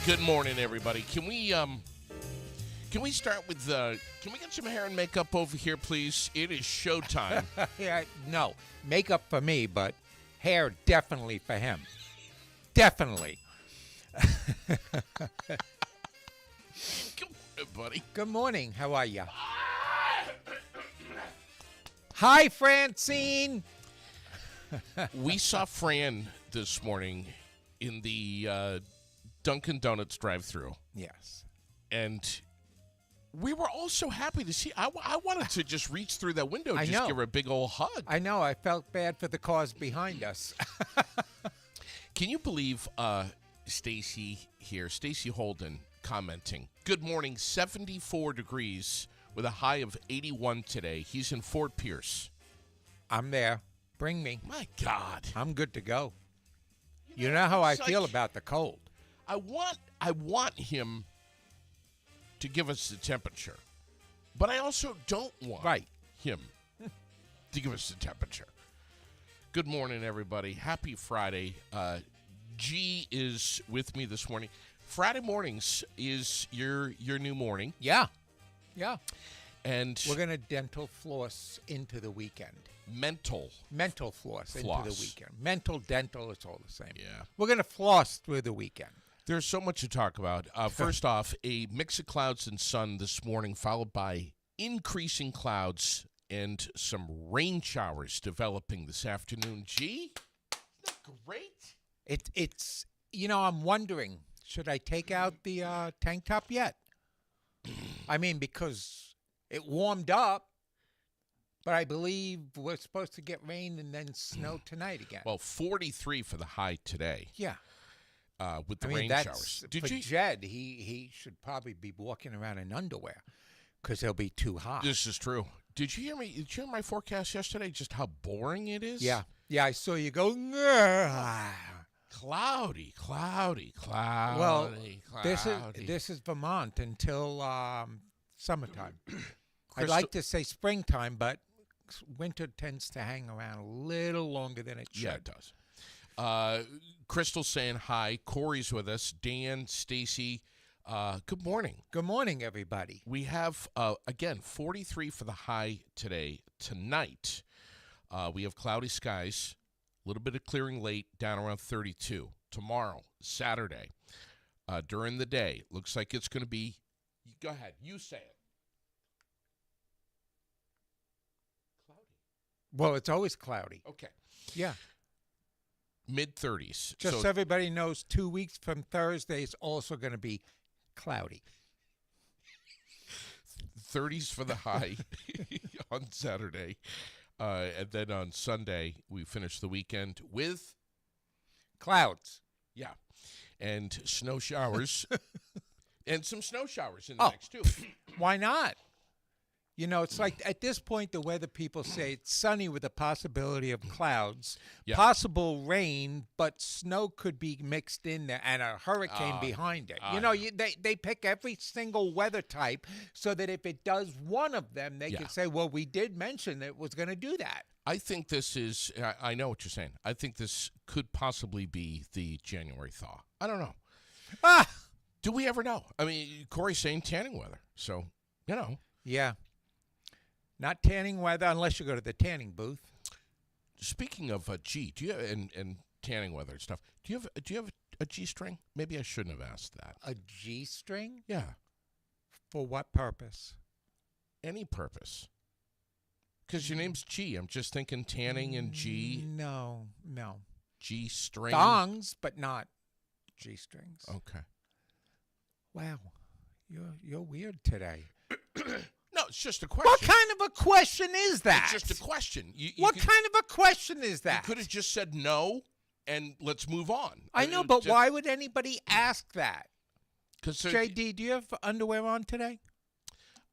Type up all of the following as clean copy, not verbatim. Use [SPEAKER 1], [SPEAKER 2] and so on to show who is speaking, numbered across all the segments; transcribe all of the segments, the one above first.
[SPEAKER 1] Good morning, everybody. Can we start with can we get some hair and makeup over here, please? It is showtime.
[SPEAKER 2] Yeah, no, makeup for me, but hair definitely for him. Definitely.
[SPEAKER 1] Come on, buddy.
[SPEAKER 2] Good morning. How are you? Hi, Francine.
[SPEAKER 1] We saw Fran this morning in the Dunkin' Donuts drive-thru,
[SPEAKER 2] Yes.
[SPEAKER 1] and we were all so happy to see. I wanted to just reach through that window and
[SPEAKER 2] I
[SPEAKER 1] just
[SPEAKER 2] know.
[SPEAKER 1] give her a big old hug.
[SPEAKER 2] I know. I felt bad for the cars behind us.
[SPEAKER 1] Can you believe Stacy here, Stacy Holden, commenting, good morning, 74 degrees with a high of 81 today. He's in Fort Pierce.
[SPEAKER 2] I'm there. Bring me.
[SPEAKER 1] My God.
[SPEAKER 2] I'm good to go. You know how I
[SPEAKER 1] it's
[SPEAKER 2] feel
[SPEAKER 1] like-
[SPEAKER 2] about the cold.
[SPEAKER 1] I want him to give us the temperature, but I also don't want him to give us the temperature. Good morning, everybody. Happy Friday. G is with me this morning. Friday mornings is your new morning,
[SPEAKER 2] Yeah. Yeah.
[SPEAKER 1] and
[SPEAKER 2] We're going to dental floss into the weekend.
[SPEAKER 1] mental.
[SPEAKER 2] Mental floss into the
[SPEAKER 1] Floss.
[SPEAKER 2] weekend. Mental, dental, it's all the same.
[SPEAKER 1] Yeah.
[SPEAKER 2] We're going to floss through the weekend.
[SPEAKER 1] There's so much to talk about. First off, a mix of clouds and sun this morning, followed by increasing clouds and some rain showers developing this afternoon. Gee, isn't that great?
[SPEAKER 2] It's I'm wondering, should I take out the tank top yet? I mean, because it warmed up, but I believe we're supposed to get rain and then snow tonight again.
[SPEAKER 1] Well, 43 for the high today
[SPEAKER 2] yeah.
[SPEAKER 1] with the
[SPEAKER 2] I mean,
[SPEAKER 1] rain
[SPEAKER 2] that's
[SPEAKER 1] showers.
[SPEAKER 2] for Jed. He should probably be walking around in underwear because he'll be too hot.
[SPEAKER 1] This is true. Did you hear me? Did you hear my forecast yesterday? Just how boring it is?
[SPEAKER 2] Yeah. I saw you go. "Ngah."
[SPEAKER 1] Cloudy.
[SPEAKER 2] Well,
[SPEAKER 1] cloudy.
[SPEAKER 2] this is Vermont until summertime. I'd
[SPEAKER 1] Crystal-
[SPEAKER 2] like to say springtime, but winter tends to hang around a little longer than it should.
[SPEAKER 1] Yeah, it does. Crystal saying hi. Corey's with us. Dan, Stacy, good morning.
[SPEAKER 2] Good morning, everybody.
[SPEAKER 1] We have, again, 43 for the high today. Tonight, we have cloudy skies, a little bit of clearing late, down around 32. Tomorrow, Saturday, during the day, looks like it's going to be, go ahead, you say it. Cloudy.
[SPEAKER 2] Well, it's always cloudy.
[SPEAKER 1] Okay.
[SPEAKER 2] Yeah.
[SPEAKER 1] Mid-30s.
[SPEAKER 2] Just so everybody knows, 2 weeks from Thursday is also going to be cloudy.
[SPEAKER 1] 30s for the high on Saturday. And then on Sunday, we finish the weekend with,
[SPEAKER 2] Clouds.
[SPEAKER 1] yeah, and snow showers. And some snow showers in the
[SPEAKER 2] Oh.
[SPEAKER 1] next two.
[SPEAKER 2] Why not? It's like at this point, the weather people say it's sunny with a possibility of clouds,
[SPEAKER 1] Yeah.
[SPEAKER 2] possible rain, but snow could be mixed in there and a hurricane behind it. They pick every single weather type so that if it does one of them, they
[SPEAKER 1] Yeah.
[SPEAKER 2] can say, well, we did mention that it was going to do that.
[SPEAKER 1] I think this is, I know what you're saying. I think this could possibly be the January thaw. I don't know.
[SPEAKER 2] Ah!
[SPEAKER 1] Do we ever know? I mean, Corey's saying tanning weather. So,
[SPEAKER 2] Yeah. Not tanning weather unless you go to the tanning booth.
[SPEAKER 1] Speaking of G, do you and tanning weather and stuff, do you have a G string? Maybe I shouldn't have asked that.
[SPEAKER 2] A G-string?
[SPEAKER 1] Yeah.
[SPEAKER 2] For what purpose?
[SPEAKER 1] Any purpose. Because your name's G. I'm just thinking tanning and G.
[SPEAKER 2] No.
[SPEAKER 1] G string.
[SPEAKER 2] Thongs, but not G-strings.
[SPEAKER 1] Okay.
[SPEAKER 2] Wow. You're weird today.
[SPEAKER 1] No, it's just a question.
[SPEAKER 2] What kind of a question is that?
[SPEAKER 1] It's just a question. You
[SPEAKER 2] What
[SPEAKER 1] could,
[SPEAKER 2] kind of a question is
[SPEAKER 1] You
[SPEAKER 2] that?
[SPEAKER 1] could have just said no, and let's move on.
[SPEAKER 2] I know, but why would anybody ask that?
[SPEAKER 1] Because
[SPEAKER 2] JD, do you have underwear on today?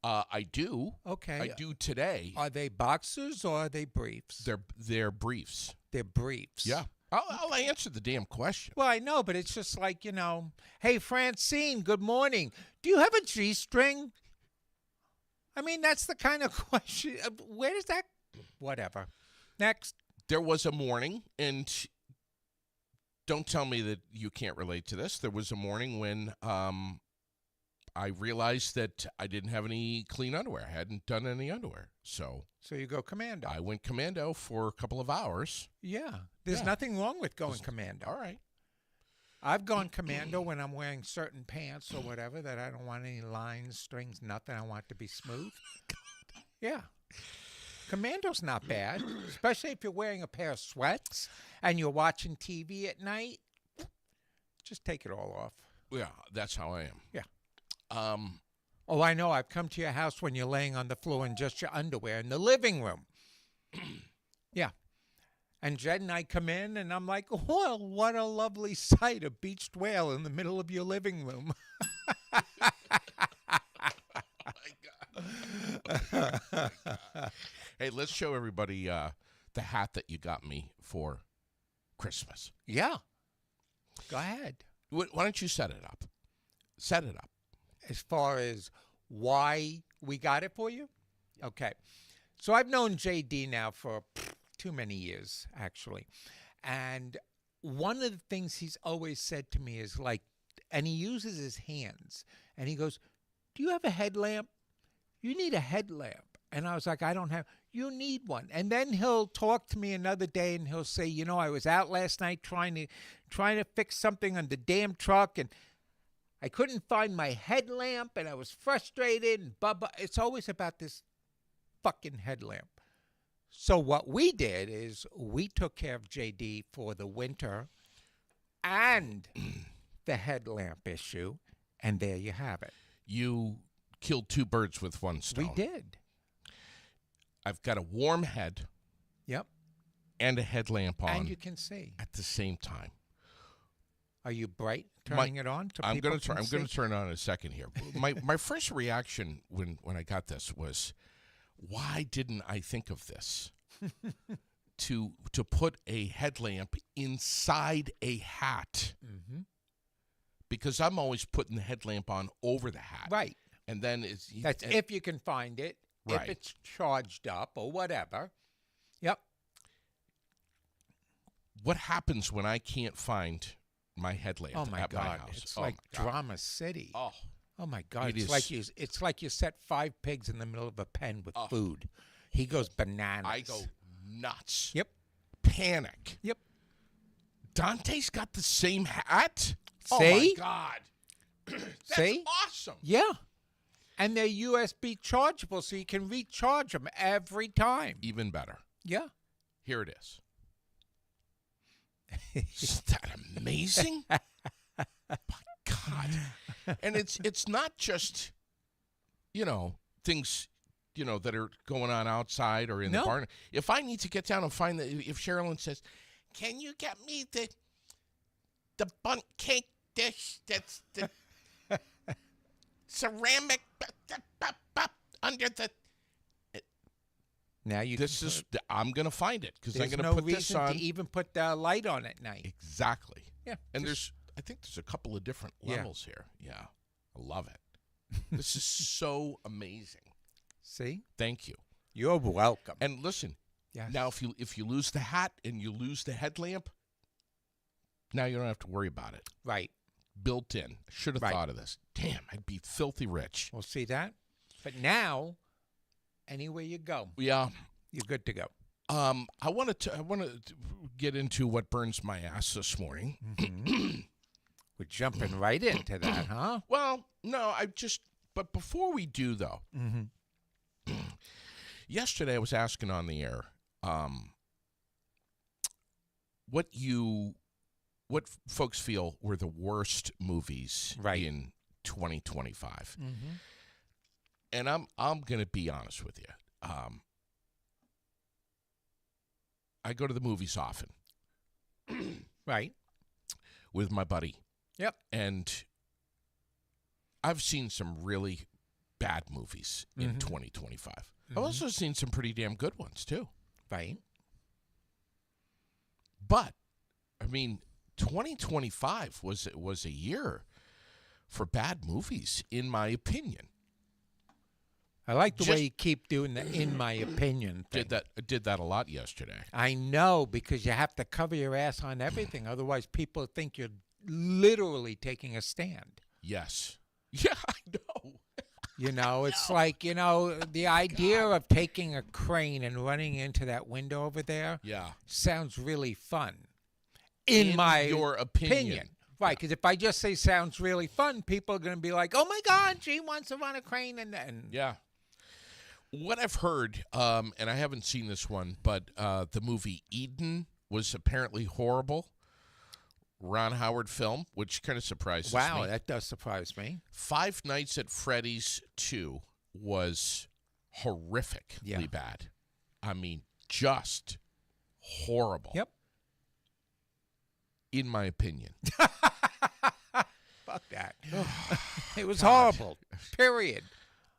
[SPEAKER 1] I do.
[SPEAKER 2] Okay.
[SPEAKER 1] I do today.
[SPEAKER 2] Are they boxers or are they briefs?
[SPEAKER 1] They're briefs.
[SPEAKER 2] They're briefs.
[SPEAKER 1] Yeah. I'll answer the damn question.
[SPEAKER 2] Well, I know, but it's just like, hey, Francine, good morning. Do you have a G-string? I mean, that's the kind of question. Where does that? Whatever. Next.
[SPEAKER 1] There was a morning, and don't tell me that you can't relate to this. There was a morning when I realized that I didn't have any clean underwear. I hadn't done any underwear. So
[SPEAKER 2] you go commando.
[SPEAKER 1] I went commando for a couple of hours.
[SPEAKER 2] Yeah. There's nothing wrong with going commando.
[SPEAKER 1] All right.
[SPEAKER 2] I've gone commando when I'm wearing certain pants or whatever that I don't want any lines, strings, nothing. I want it to be smooth. Yeah. Commando's not bad, especially if you're wearing a pair of sweats and you're watching TV at night. Just take it all off.
[SPEAKER 1] Yeah, that's how I am.
[SPEAKER 2] Yeah.
[SPEAKER 1] Oh,
[SPEAKER 2] I know. I've come to your house when you're laying on the floor in just your underwear in the living room. Yeah. And Jed and I come in, and I'm like, well, what a lovely sight, a beached whale in the middle of your living room.
[SPEAKER 1] Hey, let's show everybody the hat that you got me for Christmas.
[SPEAKER 2] Yeah. Go ahead.
[SPEAKER 1] Why don't you set it up? Set it up.
[SPEAKER 2] As far as why we got it for you? Okay. So I've known JD now for too many years, actually. And one of the things he's always said to me is like, and he uses his hands, and he goes, do you have a headlamp? You need a headlamp. And I was like, I don't have, you need one. And then he'll talk to me another day and he'll say, you know, I was out last night trying to fix something on the damn truck, and I couldn't find my headlamp, and I was frustrated, and it's always about this fucking headlamp. So what we did is we took care of JD for the winter and the headlamp issue, and there you have it.
[SPEAKER 1] You killed two birds with one stone.
[SPEAKER 2] We did.
[SPEAKER 1] I've got a warm head.
[SPEAKER 2] Yep.
[SPEAKER 1] And a headlamp on.
[SPEAKER 2] And you can see
[SPEAKER 1] at the same time.
[SPEAKER 2] Are you bright turning it on?
[SPEAKER 1] I'm going to turn it on in a second here. My first reaction when I got this was, why didn't I think of this? to put a headlamp inside a hat.
[SPEAKER 2] Mm-hmm.
[SPEAKER 1] Because I'm always putting the headlamp on over the hat.
[SPEAKER 2] Right.
[SPEAKER 1] And then
[SPEAKER 2] if you can find it.
[SPEAKER 1] Right.
[SPEAKER 2] If it's charged up or whatever. Yep.
[SPEAKER 1] What happens when I can't find my headlamp at my house?
[SPEAKER 2] It's like Drama City. Oh my God! It's like you set 5 pigs in the middle of a pen with food. He goes bananas.
[SPEAKER 1] I go nuts.
[SPEAKER 2] Yep.
[SPEAKER 1] Panic.
[SPEAKER 2] Yep.
[SPEAKER 1] Dante's got the same hat.
[SPEAKER 2] See?
[SPEAKER 1] Oh my God! That's
[SPEAKER 2] See?
[SPEAKER 1] awesome.
[SPEAKER 2] Yeah. And they're USB chargeable, so you can recharge them every time.
[SPEAKER 1] Even better.
[SPEAKER 2] Yeah.
[SPEAKER 1] Here it is. Isn't that amazing? My God. And it's not just, things, that are going on outside or in the barn. If I need to get down and find if Sherilyn says, can you get me the bundt cake dish that's the ceramic under the...
[SPEAKER 2] Now you.
[SPEAKER 1] I'm going to find it because I'm going
[SPEAKER 2] to
[SPEAKER 1] put this on.
[SPEAKER 2] To even put the light on at night.
[SPEAKER 1] Exactly.
[SPEAKER 2] Yeah.
[SPEAKER 1] And I think there's a couple of different levels here. Yeah. I love it. This is so amazing.
[SPEAKER 2] See?
[SPEAKER 1] Thank you.
[SPEAKER 2] You're welcome.
[SPEAKER 1] And listen.
[SPEAKER 2] Yes.
[SPEAKER 1] Now, if you lose the hat and you lose the headlamp, now you don't have to worry about it.
[SPEAKER 2] Right.
[SPEAKER 1] Built in. Should have thought of this. Damn, I'd be filthy rich.
[SPEAKER 2] Well, see that? But now, anywhere you go,
[SPEAKER 1] yeah,
[SPEAKER 2] you're good to go.
[SPEAKER 1] I want to get into what burns my ass this morning.
[SPEAKER 2] Mm-hmm. We're jumping right into that, huh?
[SPEAKER 1] Well, no, but before we do though, yesterday I was asking on the air, what folks feel were the worst movies in 2025.
[SPEAKER 2] Mm-hmm.
[SPEAKER 1] And I'm going to be honest with you. I go to the movies often.
[SPEAKER 2] Right.
[SPEAKER 1] With my buddy.
[SPEAKER 2] Yep.
[SPEAKER 1] And I've seen some really bad movies in 2025. I've also seen some pretty damn good ones too.
[SPEAKER 2] Right.
[SPEAKER 1] But 2025 was a year for bad movies, in my opinion.
[SPEAKER 2] I like the
[SPEAKER 1] Just-
[SPEAKER 2] way you keep doing the "in my opinion" thing.
[SPEAKER 1] Did that a lot yesterday.
[SPEAKER 2] I know, because you have to cover your ass on everything. Otherwise, people think you're literally taking a stand.
[SPEAKER 1] Yes. Yeah, I know.
[SPEAKER 2] You know, it's like, the idea of taking a crane and running into that window over there
[SPEAKER 1] Yeah.
[SPEAKER 2] sounds really fun. In my
[SPEAKER 1] your opinion.
[SPEAKER 2] Right, because if I just say sounds really fun, people are going to be like, oh, my God, she wants to run a crane. And
[SPEAKER 1] Yeah. What I've heard, and I haven't seen this one, but the movie Eden was apparently horrible. Ron Howard film, which kind of surprises me.
[SPEAKER 2] Wow, that does surprise me.
[SPEAKER 1] Five Nights at Freddy's 2 was horrifically bad. I mean, just horrible.
[SPEAKER 2] Yep.
[SPEAKER 1] In my opinion.
[SPEAKER 2] Fuck that. It was horrible. Period.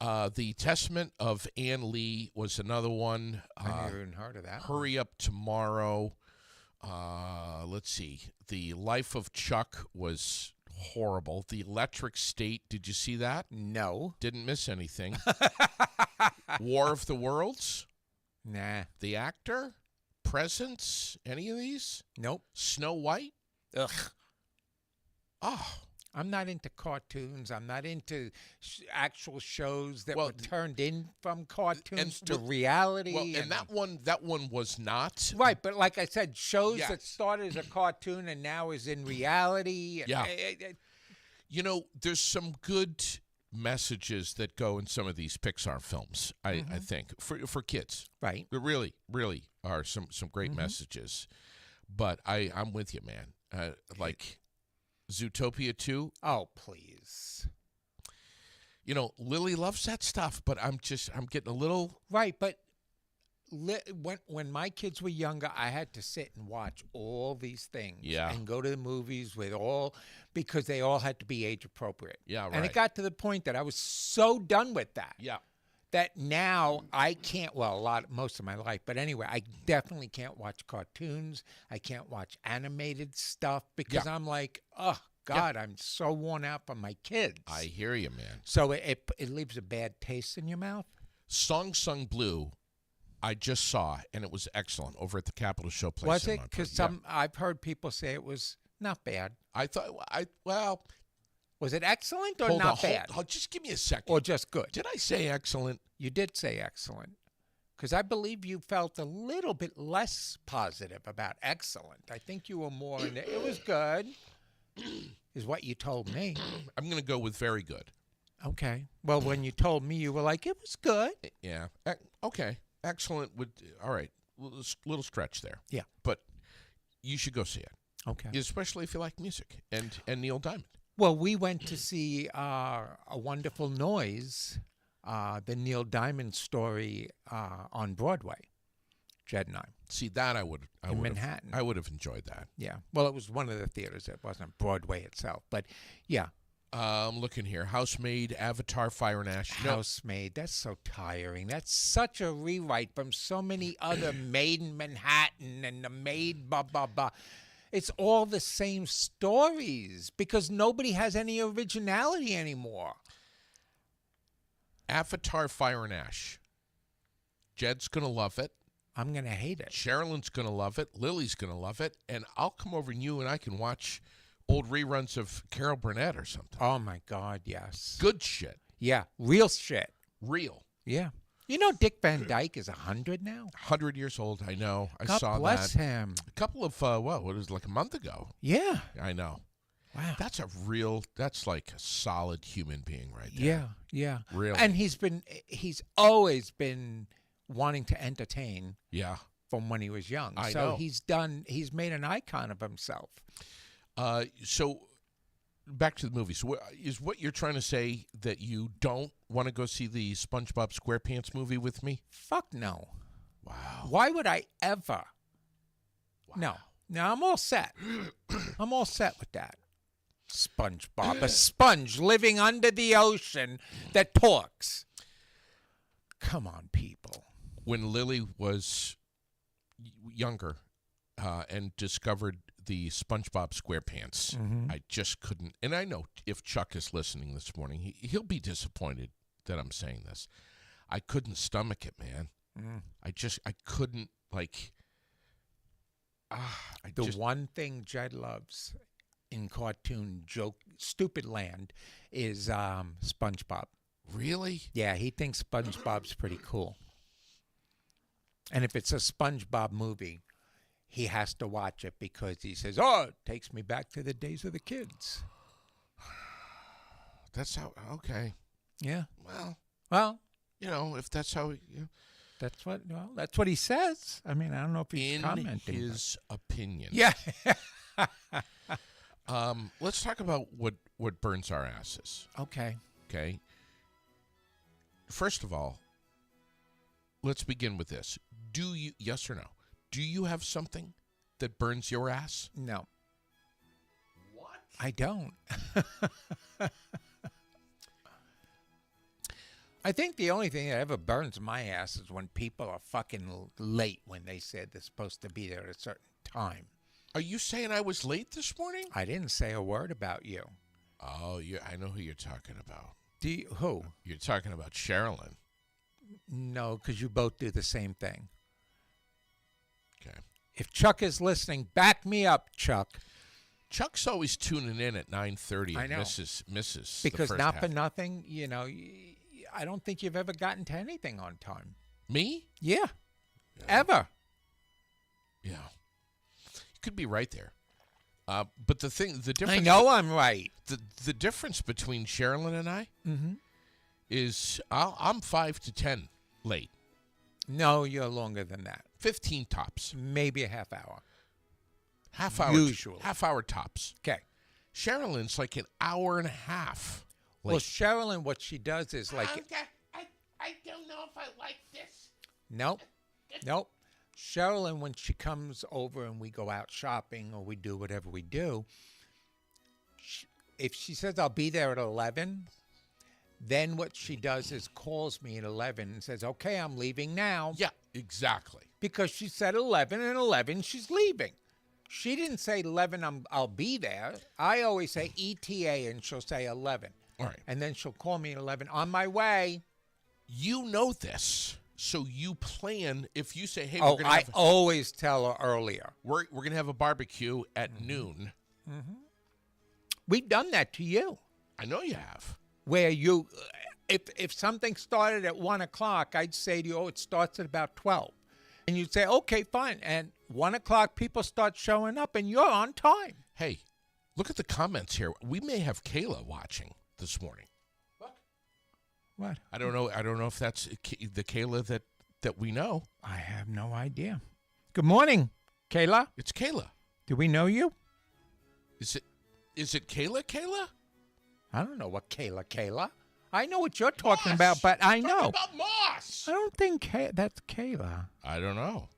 [SPEAKER 1] The Testament of Ann Lee was another one.
[SPEAKER 2] I never even heard of that.
[SPEAKER 1] Hurry Up Tomorrow. Let's see. The Life of Chuck was horrible. The Electric State. Did you see that?
[SPEAKER 2] No.
[SPEAKER 1] Didn't miss anything. War of the Worlds.
[SPEAKER 2] Nah.
[SPEAKER 1] The Actor. Presents. Any of these?
[SPEAKER 2] Nope.
[SPEAKER 1] Snow White.
[SPEAKER 2] Ugh.
[SPEAKER 1] Oh.
[SPEAKER 2] I'm not into cartoons. I'm not into actual shows that
[SPEAKER 1] Well,
[SPEAKER 2] were turned in from cartoons to
[SPEAKER 1] well,
[SPEAKER 2] reality.
[SPEAKER 1] Well, and that one was not.
[SPEAKER 2] Right, but like I said, shows
[SPEAKER 1] Yes.
[SPEAKER 2] that started as a cartoon and now is in reality.
[SPEAKER 1] Yeah. There's some good messages that go in some of these Pixar films, I think, for kids.
[SPEAKER 2] Right.
[SPEAKER 1] There really, really are some great messages. But I'm with you, man. Like Zootopia 2.
[SPEAKER 2] Oh, please.
[SPEAKER 1] Lily loves that stuff, but I'm getting a little.
[SPEAKER 2] Right, but when my kids were younger, I had to sit and watch all these things.
[SPEAKER 1] Yeah.
[SPEAKER 2] And go to the movies because they all had to be age appropriate.
[SPEAKER 1] Yeah, right.
[SPEAKER 2] And it got to the point that I was so done with that.
[SPEAKER 1] Yeah.
[SPEAKER 2] That now I can't, most of my life, but anyway, I definitely can't watch cartoons. I can't watch animated stuff because I'm like, oh, God, I'm so worn out from my kids.
[SPEAKER 1] I hear you, man.
[SPEAKER 2] So it leaves a bad taste in your mouth.
[SPEAKER 1] Song Sung Blue, I just saw, and it was excellent over at the Capitol Showplace.
[SPEAKER 2] Was
[SPEAKER 1] in
[SPEAKER 2] it?
[SPEAKER 1] Montpelier.
[SPEAKER 2] Because I've heard people say it was not bad.
[SPEAKER 1] I thought,
[SPEAKER 2] Was it excellent or
[SPEAKER 1] hold
[SPEAKER 2] not
[SPEAKER 1] on,
[SPEAKER 2] bad?
[SPEAKER 1] just give me a second.
[SPEAKER 2] Or just good?
[SPEAKER 1] Did I say excellent?
[SPEAKER 2] You did say excellent. Because I believe you felt a little bit less positive about excellent. I think you were more in it was good, is what you told me.
[SPEAKER 1] I'm going to go with very good.
[SPEAKER 2] Okay. Well, when you told me, you were like, it was good.
[SPEAKER 1] Yeah. Okay. Excellent. All right. Little stretch there.
[SPEAKER 2] Yeah.
[SPEAKER 1] But you should go see it.
[SPEAKER 2] Okay.
[SPEAKER 1] Especially if you like music and Neil Diamond.
[SPEAKER 2] Well, we went to see A Wonderful Noise, the Neil Diamond story on Broadway, Jed and I.
[SPEAKER 1] See, that
[SPEAKER 2] in Manhattan.
[SPEAKER 1] I would have enjoyed that.
[SPEAKER 2] Yeah. Well, it was one of the theaters. It wasn't Broadway itself. But, yeah.
[SPEAKER 1] I'm looking here. Housemaid, Avatar, Fire and Ash.
[SPEAKER 2] Housemaid. That's so tiring. That's such a rewrite from so many other Maid in Manhattan and the Maid blah, blah, blah. It's all the same stories because nobody has any originality anymore.
[SPEAKER 1] Avatar, Fire and Ash. Jed's going to love it.
[SPEAKER 2] I'm going to hate it.
[SPEAKER 1] Sherilyn's going to love it. Lily's going to love it. And I'll come over and you and I can watch old reruns of Carol Burnett or something.
[SPEAKER 2] Oh, my God, yes.
[SPEAKER 1] Good shit.
[SPEAKER 2] Yeah, real shit.
[SPEAKER 1] Real.
[SPEAKER 2] Yeah. You know Dick Van Dyke is 100 now?
[SPEAKER 1] 100 years old, I know. I
[SPEAKER 2] God
[SPEAKER 1] saw
[SPEAKER 2] bless
[SPEAKER 1] that.
[SPEAKER 2] him.
[SPEAKER 1] A couple of, what was it, like a month ago?
[SPEAKER 2] Yeah.
[SPEAKER 1] I know.
[SPEAKER 2] Wow.
[SPEAKER 1] That's like a solid human being right there.
[SPEAKER 2] Yeah.
[SPEAKER 1] Really.
[SPEAKER 2] And he's always been wanting to entertain.
[SPEAKER 1] Yeah.
[SPEAKER 2] From when he was young.
[SPEAKER 1] I
[SPEAKER 2] so
[SPEAKER 1] know.
[SPEAKER 2] he's made an icon of himself.
[SPEAKER 1] So back to the movies. Is what you're trying to say that you don't want to go see the SpongeBob SquarePants movie with me?
[SPEAKER 2] Fuck no.
[SPEAKER 1] Wow.
[SPEAKER 2] Why would I ever?
[SPEAKER 1] Wow.
[SPEAKER 2] No, I'm all set. I'm all set with that. SpongeBob, a sponge living under the ocean that talks. Come on, people.
[SPEAKER 1] When Lily was younger and discovered the SpongeBob SquarePants, I just couldn't. And I know if Chuck is listening this morning, he'll be disappointed that I'm saying this. I couldn't stomach it, man. I couldn't, like,
[SPEAKER 2] one thing Jed loves in cartoon joke stupid land is SpongeBob.
[SPEAKER 1] Really?
[SPEAKER 2] Yeah, he thinks SpongeBob's pretty cool. And if it's a SpongeBob movie, he has to watch it because he says, "Oh, it takes me back to the days of the kids."
[SPEAKER 1] That's how, okay.
[SPEAKER 2] Yeah.
[SPEAKER 1] Well, you know, if that's how,
[SPEAKER 2] that's what he says. I mean, I don't know if he's
[SPEAKER 1] in
[SPEAKER 2] commenting.
[SPEAKER 1] his opinion.
[SPEAKER 2] Yeah.
[SPEAKER 1] Let's talk about what burns our asses.
[SPEAKER 2] Okay.
[SPEAKER 1] Okay. First of all, let's begin with this. Do you, yes or no, do you have something that burns your ass?
[SPEAKER 2] No.
[SPEAKER 1] What?
[SPEAKER 2] I don't. I think the only thing that ever burns my ass is when people are fucking late when they said they're supposed to be there at a certain time.
[SPEAKER 1] Are you saying I was late this morning?
[SPEAKER 2] I didn't say a word about you.
[SPEAKER 1] Oh, I know who you're talking about.
[SPEAKER 2] Who?
[SPEAKER 1] You're talking about Sherilyn.
[SPEAKER 2] No, because you both do the same thing.
[SPEAKER 1] Okay.
[SPEAKER 2] If Chuck is listening, back me up, Chuck.
[SPEAKER 1] Chuck's always tuning in at 9:30.
[SPEAKER 2] I know.
[SPEAKER 1] Misses
[SPEAKER 2] Because
[SPEAKER 1] the first
[SPEAKER 2] not
[SPEAKER 1] half.
[SPEAKER 2] for nothing, you know, I don't think you've ever gotten to anything on time.
[SPEAKER 1] Me?
[SPEAKER 2] Yeah. Ever.
[SPEAKER 1] Yeah. You could be right there. But the difference.
[SPEAKER 2] I know I'm right.
[SPEAKER 1] The difference between Sherilyn and I
[SPEAKER 2] Mm-hmm.
[SPEAKER 1] is I'm 5 to 10 late.
[SPEAKER 2] No, you're longer than that.
[SPEAKER 1] 15 tops.
[SPEAKER 2] Maybe a half hour.
[SPEAKER 1] Half hour.
[SPEAKER 2] Usually.
[SPEAKER 1] Half hour tops.
[SPEAKER 2] Okay.
[SPEAKER 1] Sherilyn's like an hour and a half late.
[SPEAKER 2] Well, Sherilyn, what she does is like...
[SPEAKER 1] I don't know if I like this.
[SPEAKER 2] Nope. Sherilyn, when she comes over and we go out shopping or we do whatever we do, if she says, I'll be there at 11, then what she does is calls me at 11 and says, okay, I'm leaving now.
[SPEAKER 1] Yeah, exactly.
[SPEAKER 2] Because she said 11, and 11, she's leaving. She didn't say 11, I'll be there. I always say ETA, and she'll say 11.
[SPEAKER 1] All right.
[SPEAKER 2] And then she'll call me at 11, on my way.
[SPEAKER 1] You know this, so you plan. If you say, "Hey,
[SPEAKER 2] Oh,
[SPEAKER 1] we're gonna
[SPEAKER 2] I
[SPEAKER 1] have
[SPEAKER 2] always tell her earlier.
[SPEAKER 1] we're gonna have a barbecue at noon,"
[SPEAKER 2] We've done that to you,
[SPEAKER 1] I know you have.
[SPEAKER 2] where you, if something started at 1 o'clock, I'd say to you, oh, it starts at about 12. And you'd say, okay, fine. And 1 o'clock, people start showing up, and you're on time.
[SPEAKER 1] Hey, look at the comments here. We may have Kayla watching this morning.
[SPEAKER 2] What?
[SPEAKER 1] I don't know. I don't know if that's the Kayla that we know.
[SPEAKER 2] I have no idea. Good morning, Kayla.
[SPEAKER 1] It's Kayla.
[SPEAKER 2] Do we know you?
[SPEAKER 1] Is it Kayla? Kayla?
[SPEAKER 2] I don't know what Kayla. I know what you're talking
[SPEAKER 1] Moss!
[SPEAKER 2] about, but I
[SPEAKER 1] Talking
[SPEAKER 2] know.
[SPEAKER 1] about Moss.
[SPEAKER 2] I don't think that's Kayla.
[SPEAKER 1] I don't know.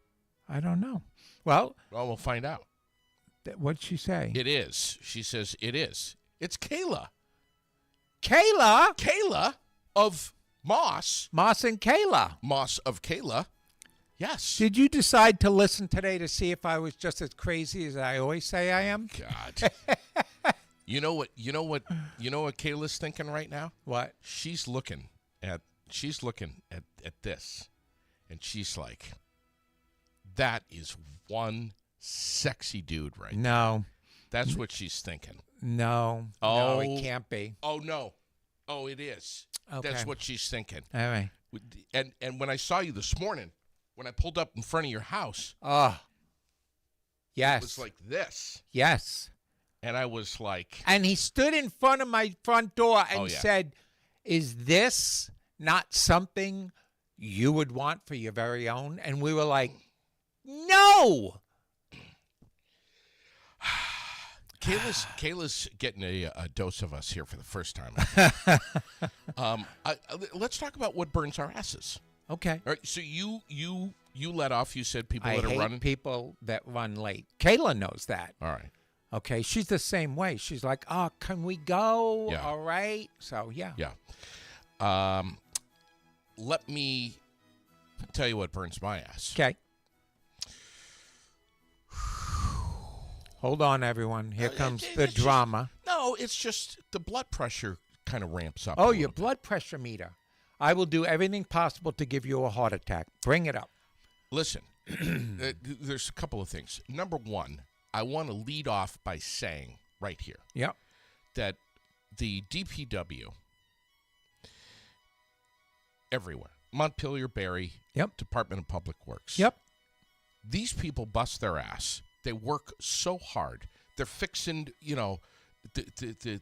[SPEAKER 2] I don't know. Well,
[SPEAKER 1] Well, we'll find out.
[SPEAKER 2] what'd she say?
[SPEAKER 1] It is. She says it is. It's Kayla.
[SPEAKER 2] Kayla?
[SPEAKER 1] Kayla of Moss.
[SPEAKER 2] Moss and Kayla.
[SPEAKER 1] Moss of Kayla. Yes.
[SPEAKER 2] Did you decide to listen today to see if I was just as crazy as I always say I am?
[SPEAKER 1] God. You know what Kayla's thinking right now?
[SPEAKER 2] What?
[SPEAKER 1] She's looking at this, and she's like, that is one sexy dude right there.
[SPEAKER 2] No.
[SPEAKER 1] That's what she's thinking.
[SPEAKER 2] No.
[SPEAKER 1] Oh.
[SPEAKER 2] No, it can't be.
[SPEAKER 1] Oh no. Oh, it is.
[SPEAKER 2] Okay.
[SPEAKER 1] That's what she's thinking.
[SPEAKER 2] All right.
[SPEAKER 1] And when I saw you this morning, when I pulled up in front of your house,
[SPEAKER 2] Oh. Yes.
[SPEAKER 1] it was like this.
[SPEAKER 2] Yes.
[SPEAKER 1] And I was like,
[SPEAKER 2] And he stood in front of my front door and
[SPEAKER 1] Oh, yeah.
[SPEAKER 2] said, is this not something you would want for your very own? And we were like, no.
[SPEAKER 1] Kayla's getting a dose of us here for the first time. Let's talk about what burns our asses.
[SPEAKER 2] Okay.
[SPEAKER 1] All right, so you let off. You said people
[SPEAKER 2] I
[SPEAKER 1] that are
[SPEAKER 2] hate
[SPEAKER 1] running.
[SPEAKER 2] people that run late. Kayla knows that.
[SPEAKER 1] All right.
[SPEAKER 2] Okay. She's the same way. She's like, oh, can we go?
[SPEAKER 1] Yeah.
[SPEAKER 2] All right. So, yeah.
[SPEAKER 1] Yeah. Let me tell you what burns my ass.
[SPEAKER 2] Okay. Hold on, everyone. Here comes the
[SPEAKER 1] it's just-
[SPEAKER 2] drama.
[SPEAKER 1] No, it's just the blood pressure kind of ramps up.
[SPEAKER 2] Oh,
[SPEAKER 1] a
[SPEAKER 2] your
[SPEAKER 1] little bit.
[SPEAKER 2] blood pressure meter. I will do everything possible to give you a heart attack. Bring it up.
[SPEAKER 1] Listen, there's a couple of things. Number one, I want to lead off by saying right here
[SPEAKER 2] Yep.
[SPEAKER 1] that the DPW everywhere, Montpelier, Barrie,
[SPEAKER 2] Yep.
[SPEAKER 1] Department of Public Works.
[SPEAKER 2] Yep.
[SPEAKER 1] These people bust their ass. They work so hard. They're fixing, the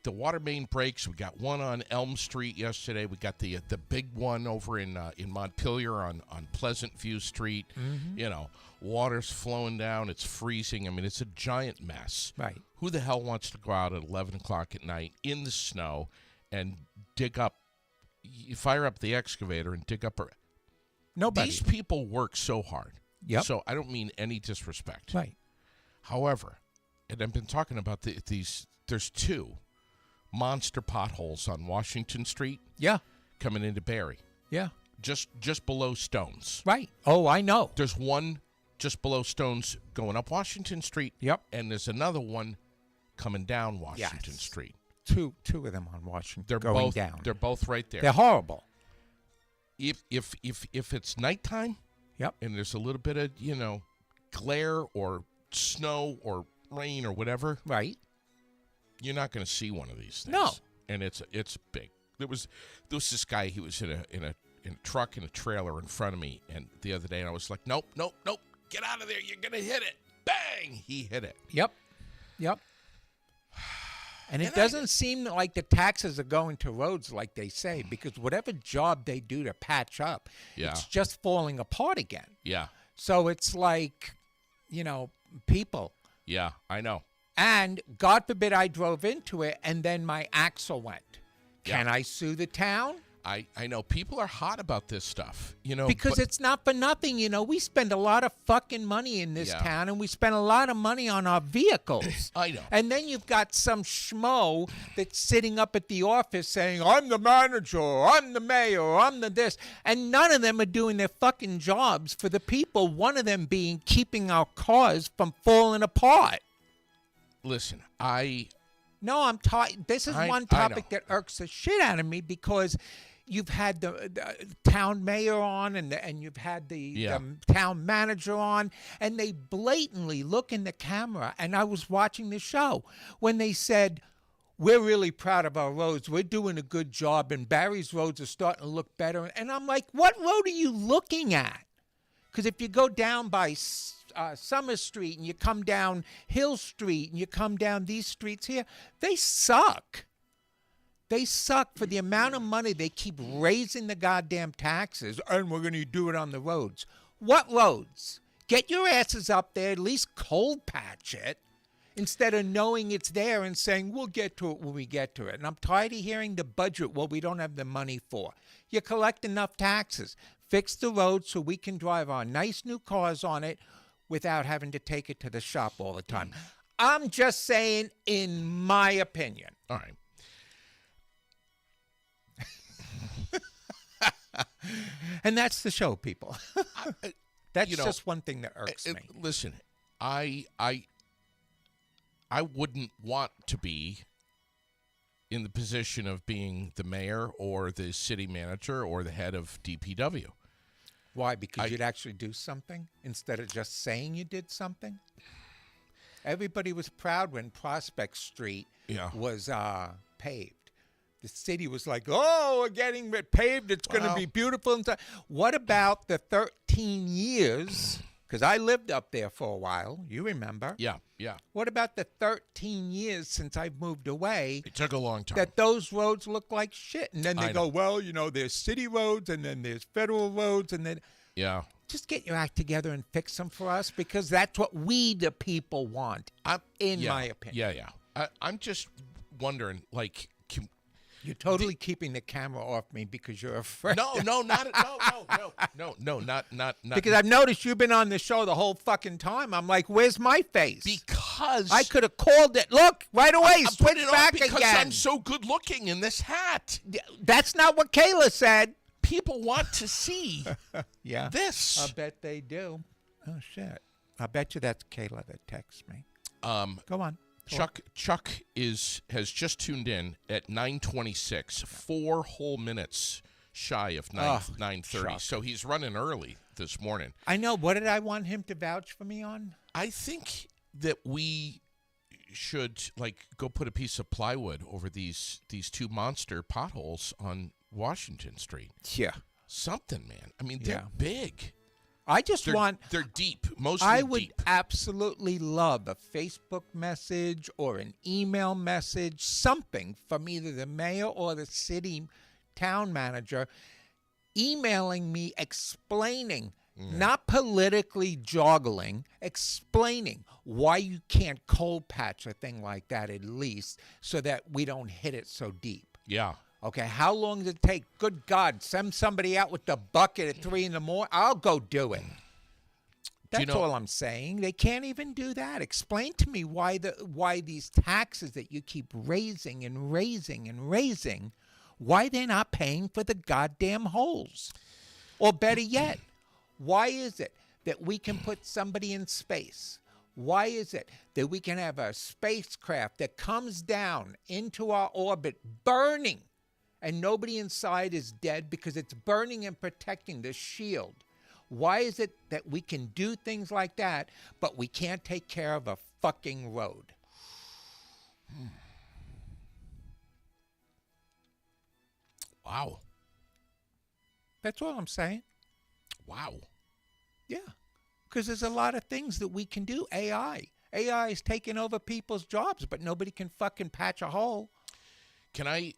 [SPEAKER 1] water main breaks. We got one on Elm Street yesterday. We got the big one over in Montpelier on Pleasant View Street.
[SPEAKER 2] Mm-hmm.
[SPEAKER 1] Water's flowing down. It's freezing. I mean, it's a giant mess.
[SPEAKER 2] Right.
[SPEAKER 1] Who the hell wants to go out at 11 o'clock at night in the snow and dig up, fire up the excavator and dig up?
[SPEAKER 2] Nobody.
[SPEAKER 1] These people work so hard.
[SPEAKER 2] Yep.
[SPEAKER 1] So I don't mean any disrespect.
[SPEAKER 2] Right.
[SPEAKER 1] However, and I've been talking about these, there's two monster potholes on Washington Street
[SPEAKER 2] Yeah.
[SPEAKER 1] coming into Barrie,
[SPEAKER 2] Yeah.
[SPEAKER 1] just below Stones.
[SPEAKER 2] Right. Oh, I know.
[SPEAKER 1] There's one just below Stones going up Washington Street.
[SPEAKER 2] Yep.
[SPEAKER 1] And there's another one coming down Washington
[SPEAKER 2] Yes.
[SPEAKER 1] Street.
[SPEAKER 2] Two of them on Washington.
[SPEAKER 1] They're
[SPEAKER 2] going
[SPEAKER 1] both
[SPEAKER 2] down.
[SPEAKER 1] They're both right there.
[SPEAKER 2] They're horrible.
[SPEAKER 1] If it's nighttime,
[SPEAKER 2] Yep.
[SPEAKER 1] and there's a little bit of glare or snow or rain or whatever,
[SPEAKER 2] Right.
[SPEAKER 1] you're not going to see one of these things.
[SPEAKER 2] No.
[SPEAKER 1] And it's big. There was this guy. He was in a truck in a trailer in front of me, and the other day, and I was like, nope, get out of there. You're gonna hit it. Bang! He hit it.
[SPEAKER 2] Yep. And it doesn't seem like the taxes are going to roads like they say, because whatever job they do to patch up,
[SPEAKER 1] Yeah.
[SPEAKER 2] it's just falling apart again.
[SPEAKER 1] Yeah,
[SPEAKER 2] So it's like, people.
[SPEAKER 1] yeah, I know.
[SPEAKER 2] And God forbid I drove into it and then my axle went.
[SPEAKER 1] Yeah.
[SPEAKER 2] Can I sue the town?
[SPEAKER 1] I know people are hot about this stuff.
[SPEAKER 2] Because
[SPEAKER 1] but-
[SPEAKER 2] it's not for nothing. We spend a lot of fucking money in this
[SPEAKER 1] Yeah.
[SPEAKER 2] town, and we spend a lot of money on our vehicles.
[SPEAKER 1] I know.
[SPEAKER 2] And then you've got some schmo that's sitting up at the office saying, I'm the manager, or I'm the mayor, or I'm the this. And none of them are doing their fucking jobs for the people, one of them being keeping our cars from falling apart.
[SPEAKER 1] Listen,
[SPEAKER 2] No, I'm tired. This is one
[SPEAKER 1] I
[SPEAKER 2] topic
[SPEAKER 1] know.
[SPEAKER 2] that irks the shit out of me, because you've had the town mayor on and you've had the town manager on, and they blatantly look in the camera. And I was watching the show when they said, we're really proud of our roads. We're doing a good job, and Barrie's roads are starting to look better. And I'm like, what road are you looking at? Because if you go down by Summer Street and you come down Hill Street and you come down these streets here, they suck. They suck for the amount of money they keep raising the goddamn taxes, and we're going to do it on the roads. What roads? Get your asses up there, at least cold patch it, instead of knowing it's there and saying, we'll get to it when we get to it. And I'm tired of hearing the budget, well, we don't have the money for. You collect enough taxes. Fix the road so we can drive our nice new cars on it without having to take it to the shop all the time. I'm just saying, in my opinion.
[SPEAKER 1] all right.
[SPEAKER 2] And that's the show, people. That's
[SPEAKER 1] You know,
[SPEAKER 2] just one thing that irks me.
[SPEAKER 1] Listen, I wouldn't want to be in the position of being the mayor or the city manager or the head of DPW.
[SPEAKER 2] Why? Because you'd actually do something instead of just saying you did something? Everybody was proud when Prospect Street was paved. The city was like, oh, we're getting it paved. It's going to be beautiful. And what about the 13 years? Because I lived up there for a while. You remember.
[SPEAKER 1] Yeah.
[SPEAKER 2] What about the 13 years since I've moved away?
[SPEAKER 1] It took a long time.
[SPEAKER 2] That those roads look like shit. And then they
[SPEAKER 1] I
[SPEAKER 2] go,
[SPEAKER 1] know.
[SPEAKER 2] well, there's city roads and then there's federal roads. And then
[SPEAKER 1] Yeah.
[SPEAKER 2] just get your act together and fix them for us, because that's what we, the people, want, in my opinion.
[SPEAKER 1] Yeah. I'm just wondering, like,
[SPEAKER 2] You're totally keeping the camera off me because you're afraid.
[SPEAKER 1] no, not.
[SPEAKER 2] Because I've noticed you've been on the show the whole fucking time. I'm like, where's my face?
[SPEAKER 1] Because
[SPEAKER 2] I could have called it. Look, right away,
[SPEAKER 1] I
[SPEAKER 2] switch
[SPEAKER 1] put it
[SPEAKER 2] back
[SPEAKER 1] on because
[SPEAKER 2] again.
[SPEAKER 1] I'm so good looking in this hat.
[SPEAKER 2] That's not what Kayla said.
[SPEAKER 1] People want to see
[SPEAKER 2] Yeah.
[SPEAKER 1] this.
[SPEAKER 2] I bet they do. Oh, shit. I bet you that's Kayla that texts me. Go on.
[SPEAKER 1] Chuck has just tuned in at 9:26, 4 whole minutes. shy of 9:30.
[SPEAKER 2] shocking.
[SPEAKER 1] So he's running early this morning.
[SPEAKER 2] I know. What did I want him to vouch for me on?
[SPEAKER 1] I think that we should go put a piece of plywood over these two monster potholes on Washington Street.
[SPEAKER 2] Yeah.
[SPEAKER 1] Something, man. I mean, they're big.
[SPEAKER 2] I just
[SPEAKER 1] They're deep, mostly
[SPEAKER 2] I would
[SPEAKER 1] deep.
[SPEAKER 2] absolutely love a Facebook message or an email message, something from either the mayor or the city town manager emailing me explaining, not politically joggling, explaining why you can't cold patch a thing like that at least so that we don't hit it so deep.
[SPEAKER 1] Yeah.
[SPEAKER 2] Okay, how long does it take? Good God, send somebody out with the bucket at 3 a.m. I'll go do it. That's all I'm saying. They can't even do that. Explain to me why these taxes that you keep raising and raising and raising, why they're not paying for the goddamn holes. Or better yet, why is it that we can put somebody in space? Why is it that we can have a spacecraft that comes down into our orbit burning and nobody inside is dead because it's burning and protecting the shield? Why is it that we can do things like that, but we can't take care of a fucking road?
[SPEAKER 1] Wow.
[SPEAKER 2] That's all I'm saying.
[SPEAKER 1] Wow.
[SPEAKER 2] Yeah. Because there's a lot of things that we can do. AI is taking over people's jobs, but nobody can fucking patch a hole.
[SPEAKER 1] Can I...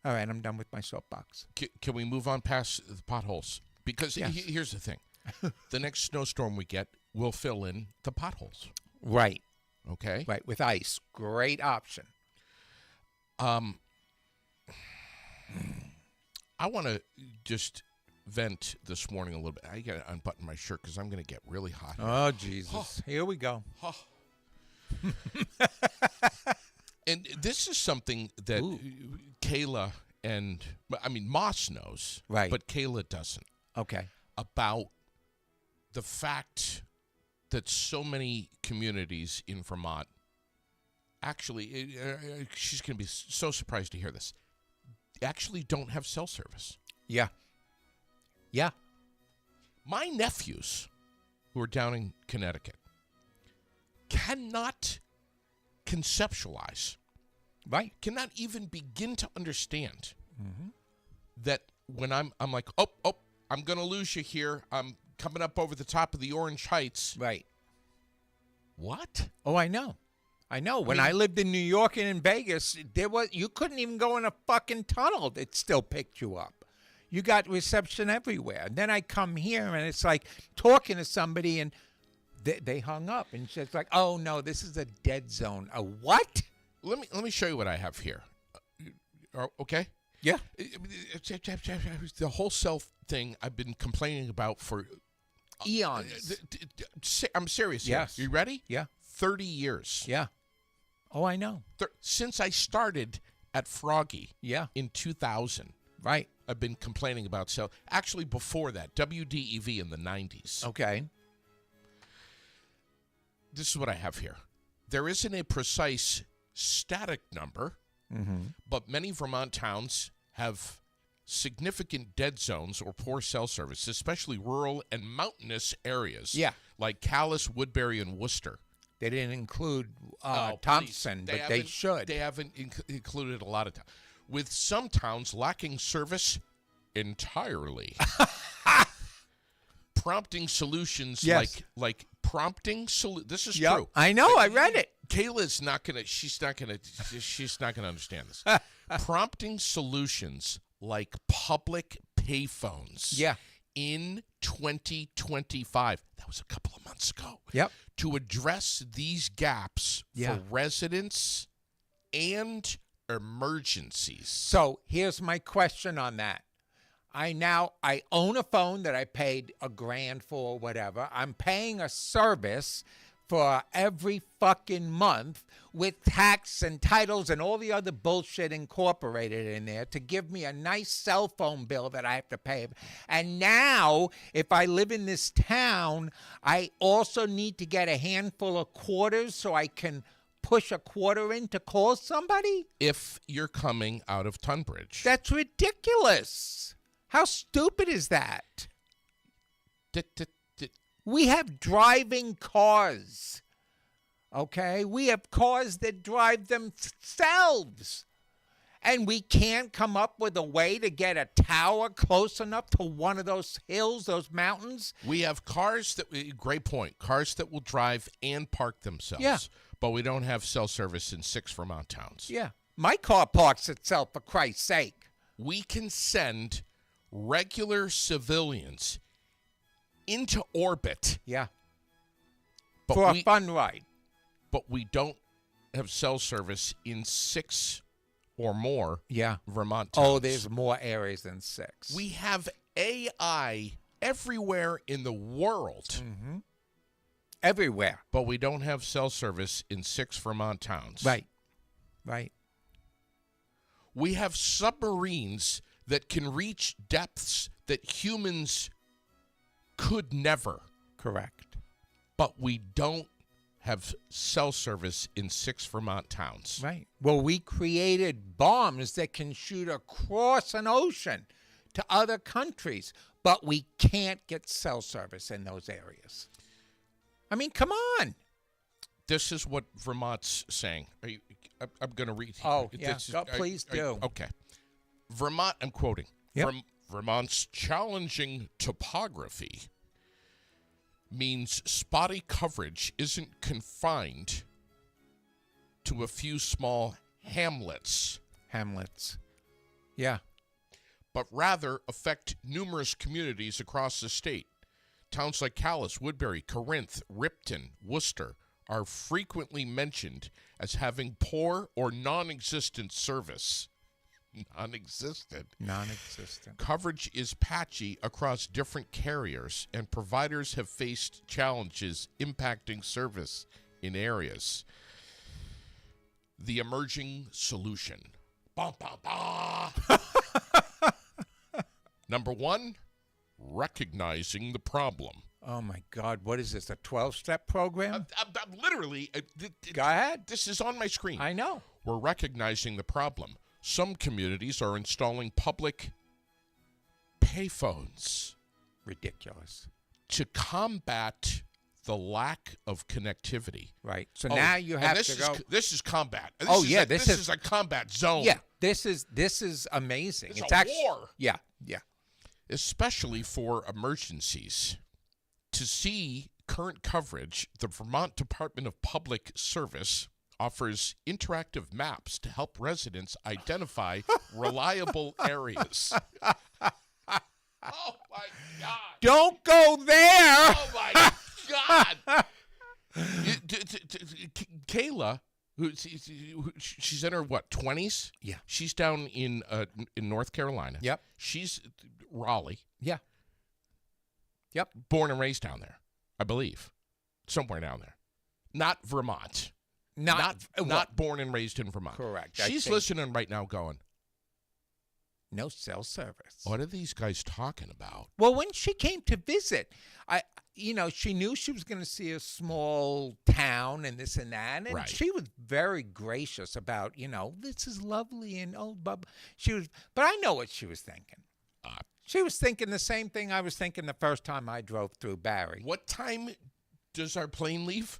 [SPEAKER 2] All right, I'm done with my soapbox.
[SPEAKER 1] Can we move on past the potholes? Because
[SPEAKER 2] Yes.
[SPEAKER 1] here's the thing. The next snowstorm we get will fill in the potholes.
[SPEAKER 2] Right.
[SPEAKER 1] Okay?
[SPEAKER 2] Right, with ice. Great option.
[SPEAKER 1] I want to just vent this morning a little bit. I got to unbutton my shirt because I'm going to get really hot.
[SPEAKER 2] Oh, Jesus. Here we go.
[SPEAKER 1] And this is something that Kayla Moss knows,
[SPEAKER 2] Right.
[SPEAKER 1] but Kayla doesn't,
[SPEAKER 2] Okay.
[SPEAKER 1] about the fact that so many communities in Vermont actually, she's going to be so surprised to hear this, actually don't have cell service.
[SPEAKER 2] Yeah. Yeah.
[SPEAKER 1] My nephews, who are down in Connecticut, cannot conceptualize,
[SPEAKER 2] Right.
[SPEAKER 1] cannot even begin to understand that when I'm like, oh, I'm going to lose you here. I'm coming up over the top of the Orange Heights.
[SPEAKER 2] Right.
[SPEAKER 1] What?
[SPEAKER 2] Oh, I know. When I lived in New York and in Vegas, you couldn't even go in a fucking tunnel. It still picked you up. You got reception everywhere. And then I come here and it's like talking to somebody and they hung up and it's like, oh no, this is a dead zone. A what?
[SPEAKER 1] Let me show you what I have here. Okay?
[SPEAKER 2] Yeah.
[SPEAKER 1] The whole cell thing I've been complaining about for
[SPEAKER 2] Eons.
[SPEAKER 1] I'm serious here.
[SPEAKER 2] Yes.
[SPEAKER 1] You ready?
[SPEAKER 2] Yeah.
[SPEAKER 1] 30 years.
[SPEAKER 2] Yeah. Oh, I know.
[SPEAKER 1] Since I started at Froggy
[SPEAKER 2] Yeah.
[SPEAKER 1] in 2000.
[SPEAKER 2] Right.
[SPEAKER 1] I've been complaining about cell. Actually, before that, WDEV in the 90s.
[SPEAKER 2] Okay.
[SPEAKER 1] This is what I have here. There isn't a precise static number, but many Vermont towns have significant dead zones or poor cell service, especially rural and mountainous areas.
[SPEAKER 2] Yeah.
[SPEAKER 1] Like Calais, Woodbury, and Worcester.
[SPEAKER 2] They didn't include
[SPEAKER 1] Oh,
[SPEAKER 2] Thompson,
[SPEAKER 1] please.
[SPEAKER 2] but they should.
[SPEAKER 1] They haven't included a lot of towns. With some towns lacking service entirely. Prompting solutions
[SPEAKER 2] Yes.
[SPEAKER 1] like prompting this is
[SPEAKER 2] Yep.
[SPEAKER 1] true.
[SPEAKER 2] I know, I read it.
[SPEAKER 1] Kayla's she's not gonna understand this. Prompting solutions like public payphones.
[SPEAKER 2] Yeah.
[SPEAKER 1] In 2025, that was a couple of months ago.
[SPEAKER 2] Yep.
[SPEAKER 1] To address these gaps
[SPEAKER 2] Yeah.
[SPEAKER 1] for residents and emergencies.
[SPEAKER 2] So here's my question on that. I own a phone that I paid $1,000 for or whatever. I'm paying a service for every fucking month with tax and titles and all the other bullshit incorporated in there to give me a nice cell phone bill that I have to pay. And now, if I live in this town, I also need to get a handful of quarters so I can push a quarter in to call somebody?
[SPEAKER 1] If you're coming out of Tunbridge.
[SPEAKER 2] That's ridiculous. How stupid is that? We have driving cars. Okay? We have cars that drive themselves. And we can't come up with a way to get a tower close enough to one of those hills, those mountains.
[SPEAKER 1] We have cars that, great point, cars that will drive and park themselves.
[SPEAKER 2] Yeah.
[SPEAKER 1] But we don't have cell service in 6 Vermont towns.
[SPEAKER 2] Yeah. My car parks itself, for Christ's sake.
[SPEAKER 1] We can send regular civilians into orbit.
[SPEAKER 2] Yeah.
[SPEAKER 1] But
[SPEAKER 2] For a fun ride.
[SPEAKER 1] But we don't have cell service in 6 or more Vermont towns.
[SPEAKER 2] Oh, there's more areas than 6.
[SPEAKER 1] We have AI everywhere in the world.
[SPEAKER 2] Mm-hmm. Everywhere.
[SPEAKER 1] But we don't have cell service in 6 Vermont towns.
[SPEAKER 2] Right. Right.
[SPEAKER 1] We have submarines that can reach depths that humans could never.
[SPEAKER 2] Correct.
[SPEAKER 1] But we don't have cell service in 6 Vermont towns.
[SPEAKER 2] Right. Well, we created bombs that can shoot across an ocean to other countries, but we can't get cell service in those areas. I mean, come on.
[SPEAKER 1] This is what Vermont's saying. I'm going to read.
[SPEAKER 2] Oh, yeah. Please do.
[SPEAKER 1] Okay. Vermont, I'm quoting.
[SPEAKER 2] Yep.
[SPEAKER 1] Vermont's challenging topography means spotty coverage isn't confined to a few small hamlets.
[SPEAKER 2] Yeah.
[SPEAKER 1] But rather affect numerous communities across the state. Towns like Calais, Woodbury, Corinth, Ripton, Worcester are frequently mentioned as having poor or non-existent service. Non-existent. Coverage is patchy across different carriers, and providers have faced challenges impacting service in areas. The emerging solution. Bah, bah, bah. Number 1, recognizing the problem.
[SPEAKER 2] Oh, my God. What is this, a 12-step program?
[SPEAKER 1] I'm literally.
[SPEAKER 2] Go ahead.
[SPEAKER 1] This is on my screen.
[SPEAKER 2] I know.
[SPEAKER 1] We're recognizing the problem. Some communities are installing public payphones.
[SPEAKER 2] Ridiculous.
[SPEAKER 1] To combat the lack of connectivity.
[SPEAKER 2] Right. So now you have
[SPEAKER 1] to go. This is combat. This is a combat zone.
[SPEAKER 2] Yeah. This is amazing.
[SPEAKER 1] It's a war.
[SPEAKER 2] Yeah.
[SPEAKER 1] Especially for emergencies. To see current coverage, the Vermont Department of Public Service offers interactive maps to help residents identify reliable areas. Oh, my God.
[SPEAKER 2] Don't go there.
[SPEAKER 1] Oh, my God. Kayla, she's in her, 20s?
[SPEAKER 2] Yeah.
[SPEAKER 1] She's down in North Carolina.
[SPEAKER 2] Yep.
[SPEAKER 1] She's Raleigh.
[SPEAKER 2] Yeah. Yep.
[SPEAKER 1] Born and raised down there, I believe. Somewhere down there. Not Vermont. Not born and raised in Vermont.
[SPEAKER 2] Correct.
[SPEAKER 1] She's listening right now going,
[SPEAKER 2] no cell service.
[SPEAKER 1] What are these guys talking about?
[SPEAKER 2] Well, when she came to visit, she knew she was going to see a small town and this and that. And she was very gracious about, this is lovely and but I know what she was thinking. She was thinking the same thing I was thinking the first time I drove through Barre.
[SPEAKER 1] What time does our plane leave?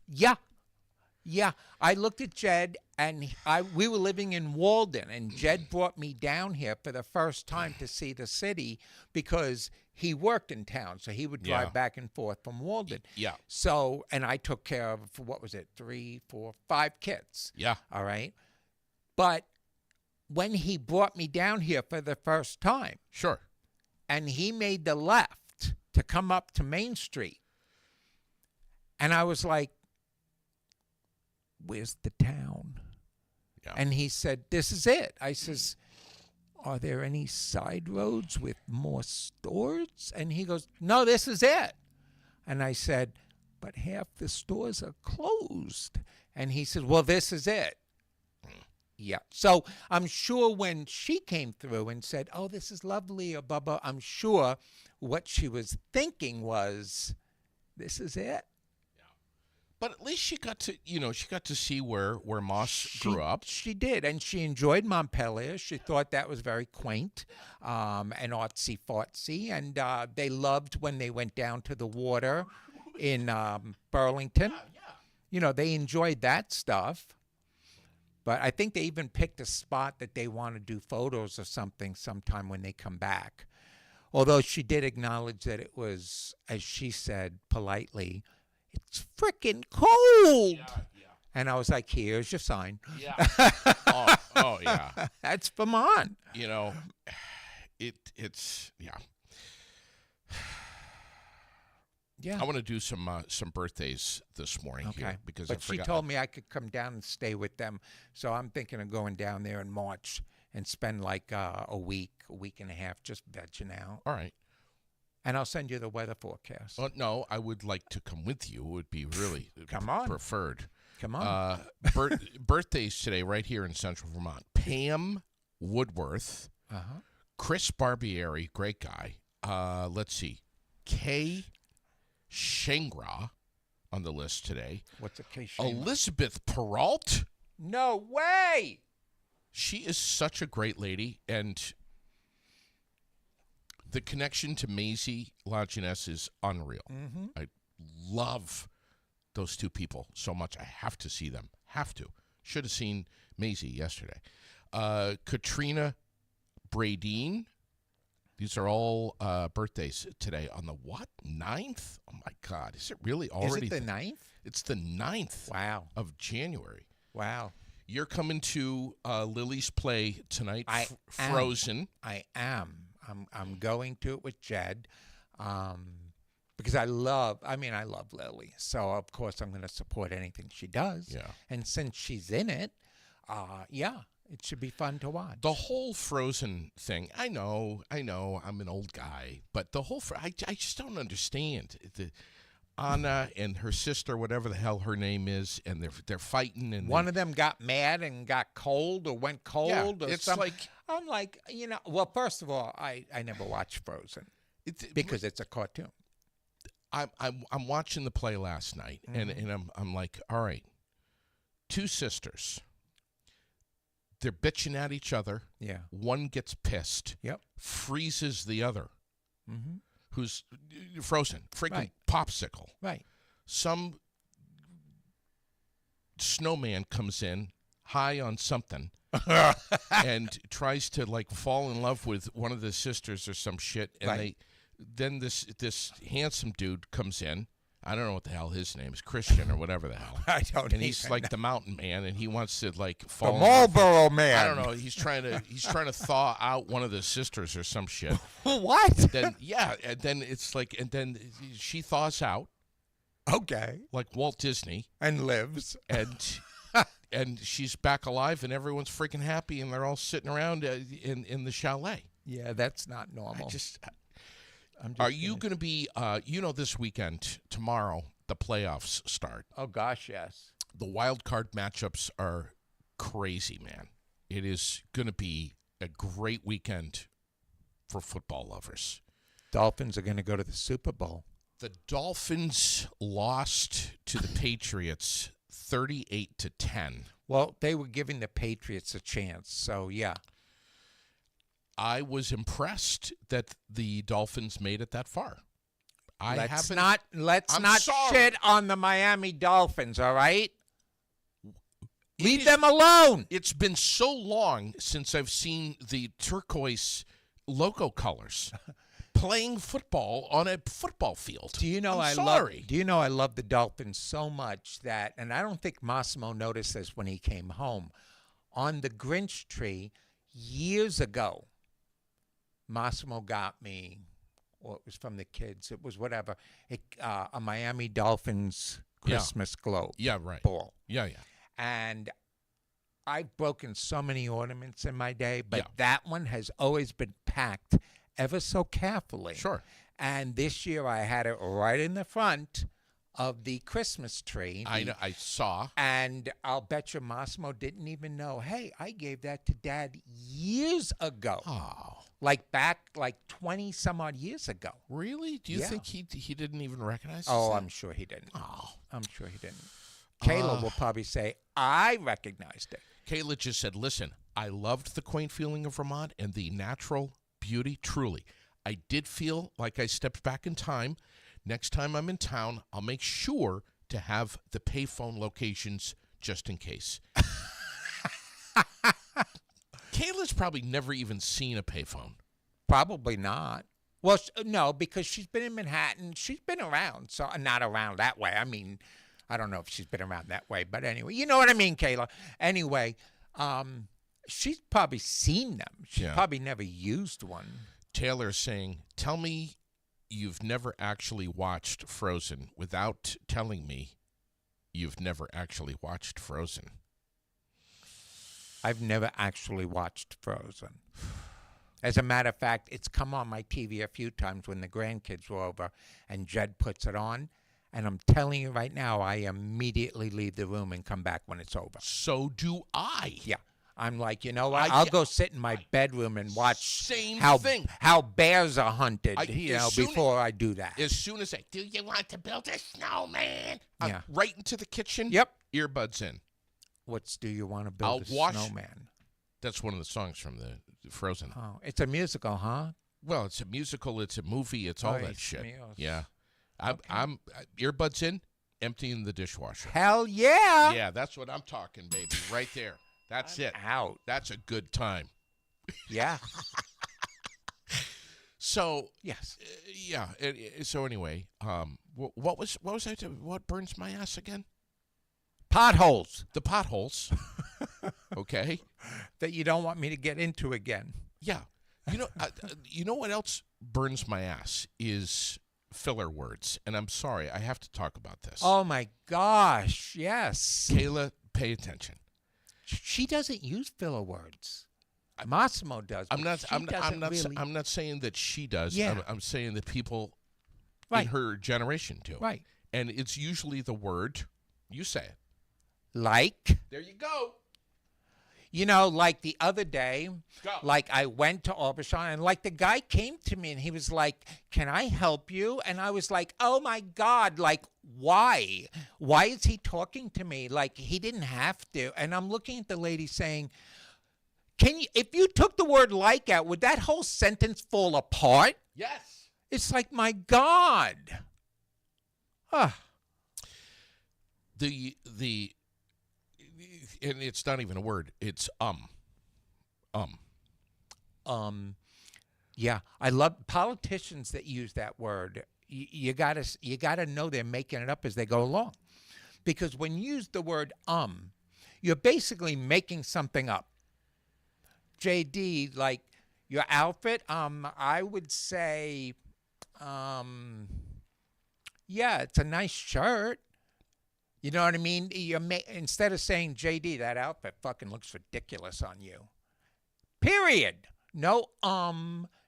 [SPEAKER 2] Yeah, I looked at Jed, and we were living in Walden, and Jed brought me down here for the first time to see the city because he worked in town, so he would drive back and forth from Walden.
[SPEAKER 1] Yeah.
[SPEAKER 2] So, and I took care of, 3, 4, 5 kids.
[SPEAKER 1] Yeah.
[SPEAKER 2] All right. But when he brought me down here for the first time.
[SPEAKER 1] Sure.
[SPEAKER 2] And he made the left to come up to Main Street. And I was like, where's the town? Yeah. And he said, this is it. I says, are there any side roads with more stores? And he goes, no, this is it. And I said, but half the stores are closed. And he said, well, this is it. Yeah. So I'm sure when she came through and said, oh, this is lovely, or blah, blah, I'm sure what she was thinking was, this is it.
[SPEAKER 1] But at least she got to see where Moss grew up.
[SPEAKER 2] She did, and she enjoyed Montpelier. She thought that was very quaint and artsy-fartsy, and they loved when they went down to the water in Burlington. They enjoyed that stuff. But I think they even picked a spot that they want to do photos or something sometime when they come back. Although she did acknowledge that it was, as she said politely, it's freaking cold.
[SPEAKER 1] Yeah.
[SPEAKER 2] And I was like, here's your sign.
[SPEAKER 1] Yeah. oh, yeah.
[SPEAKER 2] That's Vermont.
[SPEAKER 1] It's yeah.
[SPEAKER 2] Yeah.
[SPEAKER 1] I want to do some birthdays this morning here because
[SPEAKER 2] but she told me I could come down and stay with them. So I'm thinking of going down there in March and spend like a week and a half just vegging out.
[SPEAKER 1] All right.
[SPEAKER 2] And I'll send you the weather forecast.
[SPEAKER 1] Well, no, I would like to come with you. It would be really preferred.
[SPEAKER 2] Come on.
[SPEAKER 1] Birthdays today right here in Central Vermont. Pam Woodworth, Chris Barbieri, great guy. Let's see. Kay Shangra on the list today.
[SPEAKER 2] What's a Kay Shangra?
[SPEAKER 1] Elizabeth Peralt.
[SPEAKER 2] No way.
[SPEAKER 1] She is such a great lady, and the connection to Maisie Lajeunesse is unreal.
[SPEAKER 2] Mm-hmm.
[SPEAKER 1] I love those two people so much. I have to see them. Have to. Should have seen Maisie yesterday. Katrina Bradeen. These are all birthdays today on the what? 9th? Oh, my God. Is it really already?
[SPEAKER 2] Is it the 9th?
[SPEAKER 1] It's the 9th of January.
[SPEAKER 2] Wow.
[SPEAKER 1] You're coming to Lily's play tonight, Frozen.
[SPEAKER 2] I am. I'm going to it with Jed because I love Lily. So, of course, I'm going to support anything she does.
[SPEAKER 1] Yeah.
[SPEAKER 2] And since she's in it, it should be fun to watch.
[SPEAKER 1] The whole Frozen thing, I know, I'm an old guy, but the whole, I just don't understand. Anna and her sister, whatever the hell her name is, and they're fighting. And
[SPEAKER 2] one of them got mad and got cold or went cold.
[SPEAKER 1] Yeah,
[SPEAKER 2] or
[SPEAKER 1] it's
[SPEAKER 2] something.
[SPEAKER 1] like,
[SPEAKER 2] I'm like, well, first of all, I never watched Frozen because it's a cartoon.
[SPEAKER 1] I'm watching the play last night, and I'm like, all right, two sisters. They're bitching at each other.
[SPEAKER 2] Yeah.
[SPEAKER 1] One gets pissed.
[SPEAKER 2] Yep.
[SPEAKER 1] Freezes the other.
[SPEAKER 2] Mm-hmm.
[SPEAKER 1] Who's frozen. Freaking popsicle.
[SPEAKER 2] Right.
[SPEAKER 1] Some snowman comes in high on something and tries to like fall in love with one of the sisters or some shit. And then this handsome dude comes in. I don't know what the hell his name is, Christian or whatever the hell.
[SPEAKER 2] I don't.
[SPEAKER 1] And he's like the mountain man, and he wants to like fall.
[SPEAKER 2] The Marlboro man.
[SPEAKER 1] I don't know. He's trying to thaw out one of the sisters or some shit.
[SPEAKER 2] What?
[SPEAKER 1] And then it's like, and then she thaws out.
[SPEAKER 2] Okay.
[SPEAKER 1] Like Walt Disney.
[SPEAKER 2] And lives.
[SPEAKER 1] And she's back alive, and everyone's freaking happy, and they're all sitting around in the chalet.
[SPEAKER 2] Yeah, that's not normal.
[SPEAKER 1] Are you going to be, this weekend, tomorrow, the playoffs start?
[SPEAKER 2] Oh, gosh, yes.
[SPEAKER 1] The wild card matchups are crazy, man. It is going to be a great weekend for football lovers.
[SPEAKER 2] Dolphins are going to go to the Super Bowl.
[SPEAKER 1] The Dolphins lost to the Patriots 38-10.
[SPEAKER 2] Well, they were giving the Patriots a chance, so yeah.
[SPEAKER 1] I was impressed that the Dolphins made it that far.
[SPEAKER 2] Let's not shit on the Miami Dolphins, all right? Leave them alone.
[SPEAKER 1] It's been so long since I've seen the turquoise logo colors playing football on a football field.
[SPEAKER 2] Do you know I love the Dolphins so much that, and I don't think Massimo noticed this when he came home, on the Grinch tree years ago, Massimo got me, or it was from the kids, it was whatever, a Miami Dolphins Christmas globe.
[SPEAKER 1] Yeah, right.
[SPEAKER 2] Ball.
[SPEAKER 1] Yeah.
[SPEAKER 2] And I've broken so many ornaments in my day, but that one has always been packed ever so carefully.
[SPEAKER 1] Sure.
[SPEAKER 2] And this year I had it right in the front of the Christmas tree.
[SPEAKER 1] I know. I saw.
[SPEAKER 2] And I'll bet you Massimo didn't even know, hey, I gave that to Dad years ago.
[SPEAKER 1] Oh,
[SPEAKER 2] Like back 20 some odd years ago.
[SPEAKER 1] really? Do you
[SPEAKER 2] Yeah.
[SPEAKER 1] think he didn't even recognize?
[SPEAKER 2] Oh,
[SPEAKER 1] that?
[SPEAKER 2] I'm sure he didn't.
[SPEAKER 1] Oh.
[SPEAKER 2] I'm sure he didn't. Kayla will probably say, I recognized it.
[SPEAKER 1] Kayla just said, listen, I loved the quaint feeling of Vermont and the natural beauty, truly. I did feel like I stepped back in time. Next time I'm in town, I'll make sure to have the payphone locations just in case. Kayla's probably never even seen a payphone.
[SPEAKER 2] Probably not. Well, no, because she's been in Manhattan. She's been around, so not around that way. I mean, I don't know if she's been around that way, but anyway, you know what I mean, Kayla. Anyway, she's probably seen them. She's probably never used one.
[SPEAKER 1] Taylor's saying, tell me you've never actually watched Frozen without telling me you've never actually watched Frozen.
[SPEAKER 2] I've never actually watched Frozen. As a matter of fact, it's come on my TV a few times when the grandkids were over and Jed puts it on. And I'm telling you right now, I immediately leave the room and come back when it's over.
[SPEAKER 1] So do I.
[SPEAKER 2] Yeah. I'm like, you know what? I'll go sit in my bedroom and watch
[SPEAKER 1] Same
[SPEAKER 2] how
[SPEAKER 1] thing.
[SPEAKER 2] how bears are hunted,
[SPEAKER 1] as soon
[SPEAKER 2] before I do that.
[SPEAKER 1] As soon as do you want to build a snowman?
[SPEAKER 2] Yeah.
[SPEAKER 1] Right into the kitchen.
[SPEAKER 2] Yep.
[SPEAKER 1] Earbuds in.
[SPEAKER 2] What's Do You Want to Build a Snowman?
[SPEAKER 1] That's one of the songs from the Frozen.
[SPEAKER 2] Oh, it's a musical, huh?
[SPEAKER 1] Well, it's a musical. It's a movie. It's all that shit.
[SPEAKER 2] Míos.
[SPEAKER 1] Yeah. I'm earbuds in, emptying the dishwasher.
[SPEAKER 2] Hell yeah.
[SPEAKER 1] Yeah, that's what I'm talking, baby. Right there. That's it.
[SPEAKER 2] Out.
[SPEAKER 1] That's a good time.
[SPEAKER 2] Yeah.
[SPEAKER 1] So
[SPEAKER 2] Yes.
[SPEAKER 1] yeah. So anyway, what burns my ass again?
[SPEAKER 2] Potholes
[SPEAKER 1] The potholes. Okay.
[SPEAKER 2] that you don't want me to get into again.
[SPEAKER 1] Yeah. You know what else burns my ass is filler words, and I'm sorry, I have to talk about this.
[SPEAKER 2] Oh my gosh. Yes.
[SPEAKER 1] Kayla, pay attention.
[SPEAKER 2] She doesn't use filler words. Massimo does.
[SPEAKER 1] I'm not.
[SPEAKER 2] She
[SPEAKER 1] I'm
[SPEAKER 2] doesn't
[SPEAKER 1] not.
[SPEAKER 2] really.
[SPEAKER 1] I'm not saying that she does.
[SPEAKER 2] Yeah.
[SPEAKER 1] I'm saying that people
[SPEAKER 2] Right.
[SPEAKER 1] in her generation do.
[SPEAKER 2] Right.
[SPEAKER 1] And it's usually the word. You say it.
[SPEAKER 2] Like,
[SPEAKER 1] There you go.
[SPEAKER 2] like the other day,
[SPEAKER 1] Go.
[SPEAKER 2] like I went to Aubuchon and like the guy came to me and he was like, "Can I help you?" And I was like, "Oh my God, like why? Why is he talking to me? Like he didn't have to." And I'm looking at the lady saying, "Can you, if you took the word like out, would that whole sentence fall apart?"
[SPEAKER 1] Yes.
[SPEAKER 2] It's like, my God. Ah.
[SPEAKER 1] And it's not even a word. It's
[SPEAKER 2] Yeah, I love politicians that use that word. You gotta know they're making it up as they go along, because when you use the word you're basically making something up. JD, like your outfit, I would say, yeah, it's a nice shirt. You know what I mean? Instead of saying, JD, that outfit fucking looks ridiculous on you. Period. No,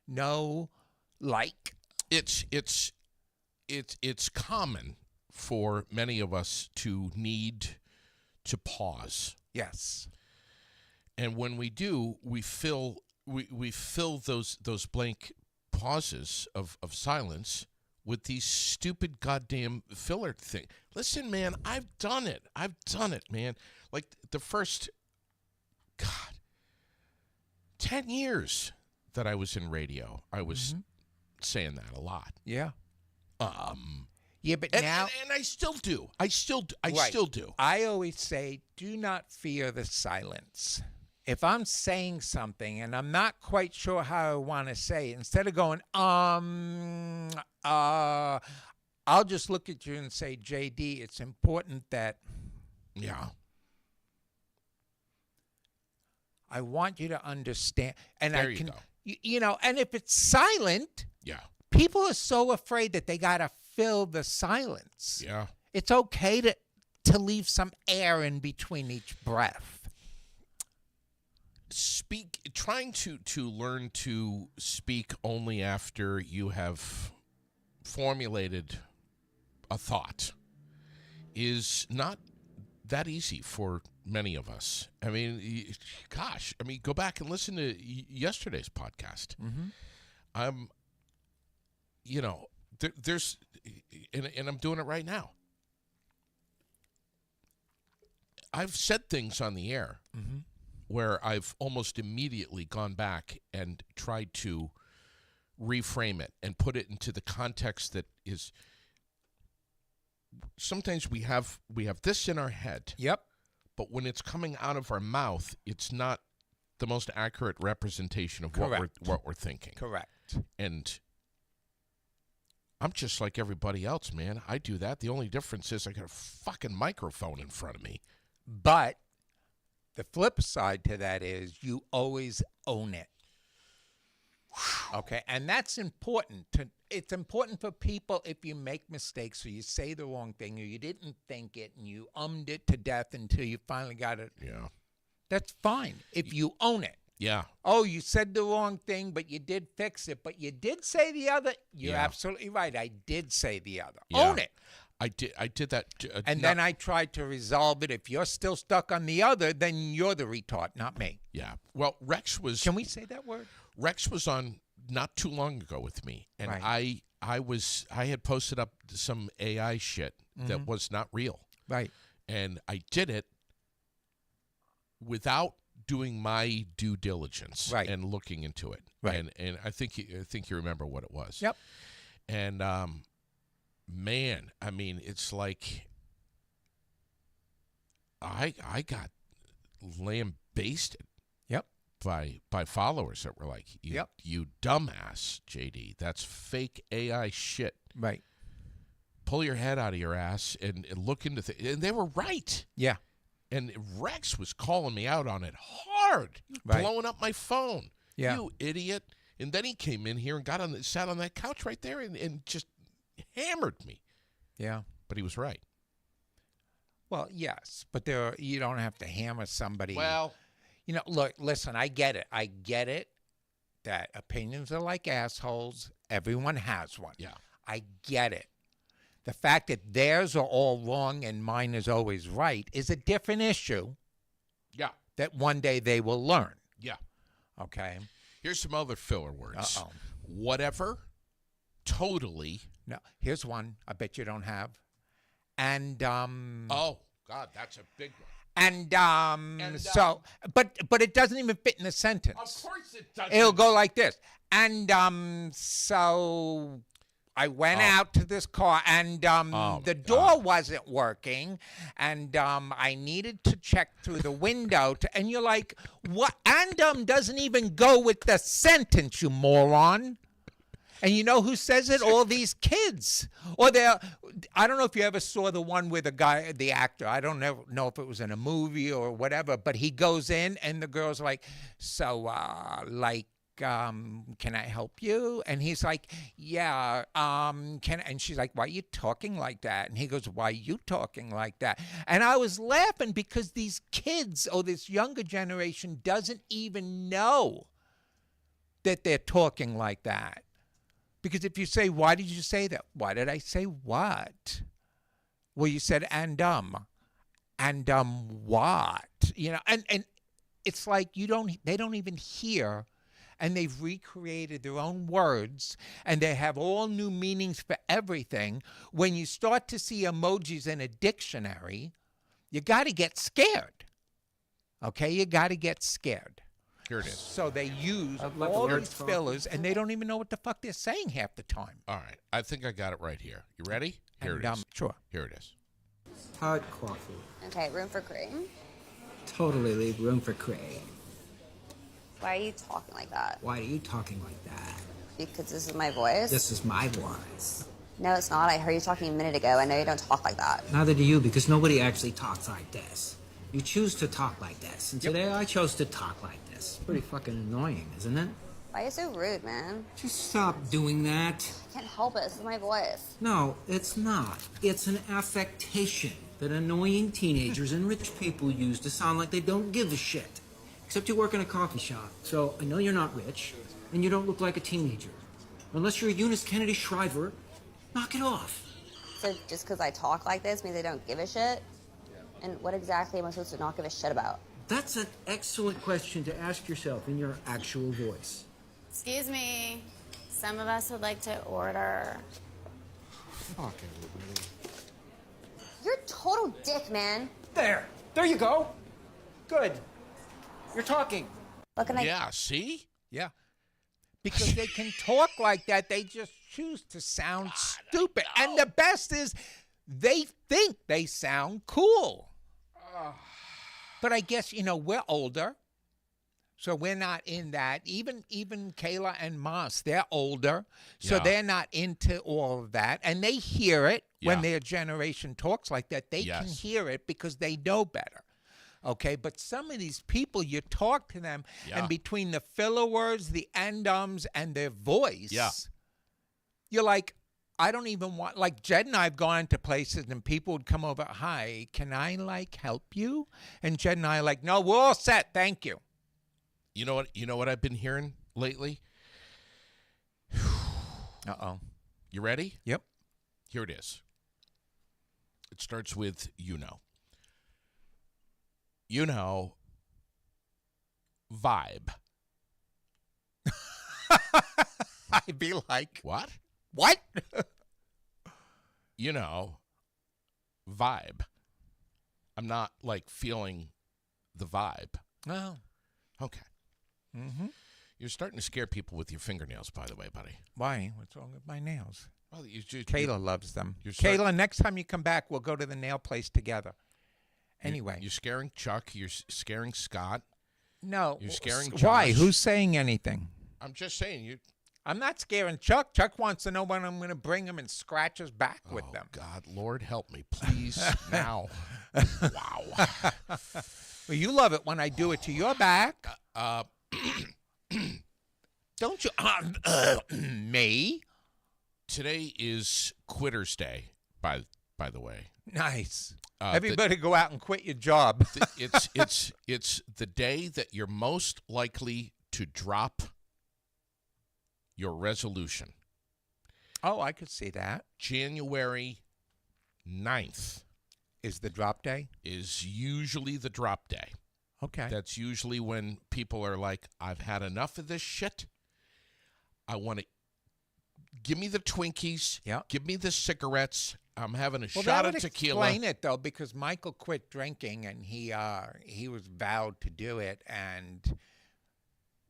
[SPEAKER 2] no, like.
[SPEAKER 1] it's common for many of us to need to pause.
[SPEAKER 2] Yes.
[SPEAKER 1] And when we do, we fill those blank pauses of silence with these stupid goddamn filler thing. Listen, man, I've done it, man. Like the first, 10 years that I was in radio, I was saying that a lot.
[SPEAKER 2] Yeah. Yeah, but
[SPEAKER 1] And,
[SPEAKER 2] now
[SPEAKER 1] and I still do. I still do.
[SPEAKER 2] I always say, do not fear the silence. If I'm saying something and I'm not quite sure how I want to say it, instead of going, I'll just look at you and say, JD, it's important that I want you to understand. And
[SPEAKER 1] There
[SPEAKER 2] I
[SPEAKER 1] you
[SPEAKER 2] can,
[SPEAKER 1] go.
[SPEAKER 2] And if it's silent, people are so afraid that they got to fill the silence.
[SPEAKER 1] Yeah.
[SPEAKER 2] It's okay to leave some air in between each breath.
[SPEAKER 1] Trying to learn to speak only after you have formulated a thought is not that easy for many of us. I mean, gosh, go back and listen to yesterday's podcast. There's, and I'm doing it right now. I've said things on the air where I've almost immediately gone back and tried to reframe it and put it into the context that is. Sometimes we have this in our head.
[SPEAKER 2] Yep.
[SPEAKER 1] But when it's coming out of our mouth, it's not the most accurate representation of what we're thinking.
[SPEAKER 2] Correct.
[SPEAKER 1] And I'm just like everybody else, man. I do that. The only difference is I got a fucking microphone in front of me.
[SPEAKER 2] But the flip side to that is you always own it. Okay, and that's important. It's important for people if you make mistakes or you say the wrong thing or you didn't think it and you ummed it to death until you finally got it.
[SPEAKER 1] Yeah.
[SPEAKER 2] That's fine if you own it.
[SPEAKER 1] Yeah.
[SPEAKER 2] Oh, you said the wrong thing, but you did fix it. But you did say the other. You're absolutely right. I did say the other.
[SPEAKER 1] Yeah.
[SPEAKER 2] Own it.
[SPEAKER 1] I did that.
[SPEAKER 2] And then I tried to resolve it. If you're still stuck on the other, then you're the retard, not me.
[SPEAKER 1] Yeah. Well, Rex was.
[SPEAKER 2] Can we say that word?
[SPEAKER 1] Rex was on not too long ago with me, and
[SPEAKER 2] Right.
[SPEAKER 1] I had posted up some AI shit that was not real.
[SPEAKER 2] Right.
[SPEAKER 1] And I did it without doing my due diligence and looking into it.
[SPEAKER 2] Right.
[SPEAKER 1] And I think you remember what it was.
[SPEAKER 2] Yep.
[SPEAKER 1] And man, it's like I got lambasted.
[SPEAKER 2] Yep.
[SPEAKER 1] By followers that were like, you dumbass, JD. That's fake AI shit.
[SPEAKER 2] Right.
[SPEAKER 1] Pull your head out of your ass and look into things. And they were right.
[SPEAKER 2] Yeah.
[SPEAKER 1] And Rex was calling me out on it hard, blowing up my phone.
[SPEAKER 2] Yeah.
[SPEAKER 1] You idiot. And then he came in here and sat on that couch right there and just hammered me.
[SPEAKER 2] Yeah.
[SPEAKER 1] But he was right.
[SPEAKER 2] Well, yes, but you don't have to hammer somebody.
[SPEAKER 1] Well,
[SPEAKER 2] look, listen, I get it. I get it that opinions are like assholes. Everyone has one.
[SPEAKER 1] Yeah.
[SPEAKER 2] I get it. The fact that theirs are all wrong and mine is always right is a different issue.
[SPEAKER 1] Yeah.
[SPEAKER 2] That one day they will learn.
[SPEAKER 1] Yeah.
[SPEAKER 2] Okay.
[SPEAKER 1] Here's some other filler words.
[SPEAKER 2] Uh-oh.
[SPEAKER 1] Whatever. Totally.
[SPEAKER 2] No. Here's one I bet you don't have. And
[SPEAKER 1] oh God, that's a big one.
[SPEAKER 2] So, but it doesn't even fit in the sentence.
[SPEAKER 1] Of course it doesn't.
[SPEAKER 2] It'll go like this. And so I went out to this car, and the door wasn't working, and I needed to check through the window. And you're like, what? And doesn't even go with the sentence, you moron. And you know who says it? All these kids. Or I don't know if you ever saw the one with the actor. I don't know if it was in a movie or whatever, but he goes in and the girl's like, so, can I help you? And he's like, yeah, and she's like, why are you talking like that? And he goes, why are you talking like that? And I was laughing because these kids or this younger generation doesn't even know that they're talking like that. Because if you say, why did you say that? Why did I say what? Well, you said, and what? And it's like they don't even hear, and they've recreated their own words, and they have all new meanings for everything. When you start to see emojis in a dictionary, you got to get scared. Okay? You got to get scared.
[SPEAKER 1] Here it is.
[SPEAKER 2] So they use all these fillers, and they don't even know what the fuck they're saying half the time.
[SPEAKER 1] All right. I think I got it right here. You ready? Here it is.
[SPEAKER 2] Sure.
[SPEAKER 1] Here it is.
[SPEAKER 3] Hot coffee.
[SPEAKER 4] Okay, room for cream.
[SPEAKER 3] Totally leave room for cream.
[SPEAKER 4] Why are you talking like that?
[SPEAKER 3] Why are you talking like that?
[SPEAKER 4] Because this is my voice?
[SPEAKER 3] This is my voice.
[SPEAKER 4] No, it's not. I heard you talking a minute ago. I know you don't talk like that.
[SPEAKER 3] Neither do you, because nobody actually talks like this. You choose to talk like this, and today I chose to talk like this. Pretty fucking annoying, isn't it?
[SPEAKER 4] Why are you so rude, man?
[SPEAKER 3] Just stop doing that.
[SPEAKER 4] I can't help it. This is my voice.
[SPEAKER 3] No, it's not. It's an affectation that annoying teenagers and rich people use to sound like they don't give a shit. Except you work in a coffee shop, so I know you're not rich, and you don't look like a teenager. Unless you're Eunice Kennedy Shriver, knock it off.
[SPEAKER 4] So just because I talk like this means I don't give a shit? And what exactly am I supposed to not give a shit about?
[SPEAKER 3] That's an excellent question to ask yourself in your actual voice.
[SPEAKER 5] Excuse me. Some of us would like to order.
[SPEAKER 3] Fuck everybody.
[SPEAKER 4] You're a total dick, man.
[SPEAKER 3] There you go. Good. You're talking.
[SPEAKER 4] What can I...
[SPEAKER 1] Yeah, see?
[SPEAKER 2] Yeah. Because they can talk like that, they just choose to sound stupid. And the best is they think they sound cool. But I guess, we're older, so we're not in that. Even Kayla and Moss, they're older, so
[SPEAKER 1] Yeah.
[SPEAKER 2] they're not into all of that. And they hear it when
[SPEAKER 1] Yeah.
[SPEAKER 2] their generation talks like that. They can
[SPEAKER 1] Yes.
[SPEAKER 2] hear it because they know better. Okay, but some of these people, you talk to them,
[SPEAKER 1] Yeah.
[SPEAKER 2] and between the filler words, the end-ums, and their voice,
[SPEAKER 1] Yeah.
[SPEAKER 2] you're like, I don't even want, like Jed and I have gone to places and people would come over, hi, can I help you? And Jed and I are like, no, we're all set, thank you.
[SPEAKER 1] You know what I've been hearing lately?
[SPEAKER 2] Uh-oh.
[SPEAKER 1] You ready?
[SPEAKER 2] Yep.
[SPEAKER 1] Here it is. It starts with vibe.
[SPEAKER 2] I'd be like,
[SPEAKER 1] What?
[SPEAKER 2] what?
[SPEAKER 1] Vibe. I'm not feeling the vibe.
[SPEAKER 2] Oh.
[SPEAKER 1] Okay.
[SPEAKER 2] Mm-hmm.
[SPEAKER 1] You're starting to scare people with your fingernails, by the way, buddy.
[SPEAKER 2] Why? What's wrong with my nails?
[SPEAKER 1] Well,
[SPEAKER 2] Kayla loves them.
[SPEAKER 1] you're
[SPEAKER 2] Kayla, next time you come back, we'll go to the nail place together. Anyway.
[SPEAKER 1] You're scaring Chuck. You're scaring Scott.
[SPEAKER 2] No.
[SPEAKER 1] You're scaring
[SPEAKER 2] Why?
[SPEAKER 1] Josh.
[SPEAKER 2] Who's saying anything?
[SPEAKER 1] I'm just saying you.
[SPEAKER 2] I'm not scaring Chuck. Chuck wants to know when I'm going to bring him and scratch his back with
[SPEAKER 1] Oh,
[SPEAKER 2] them.
[SPEAKER 1] God, Lord, help me, please, now. Wow.
[SPEAKER 2] Well, you love it when I do it to your back. Don't you? Me?
[SPEAKER 1] Today is Quitter's Day, by the way.
[SPEAKER 2] Nice.
[SPEAKER 1] Uh,
[SPEAKER 2] Everybody go out and quit your job.
[SPEAKER 1] It's the day that you're most likely to drop your resolution.
[SPEAKER 2] Oh, I could see that.
[SPEAKER 1] January 9th
[SPEAKER 2] Is the drop day?
[SPEAKER 1] is usually the drop day.
[SPEAKER 2] Okay.
[SPEAKER 1] That's usually when people are like, I've had enough of this shit. I want to give me the Twinkies.
[SPEAKER 2] Yeah.
[SPEAKER 1] Give me the cigarettes. I'm having a
[SPEAKER 2] Well,
[SPEAKER 1] shot
[SPEAKER 2] that
[SPEAKER 1] of
[SPEAKER 2] would
[SPEAKER 1] tequila.
[SPEAKER 2] explain it though, because Michael quit drinking and he was vowed to do it, and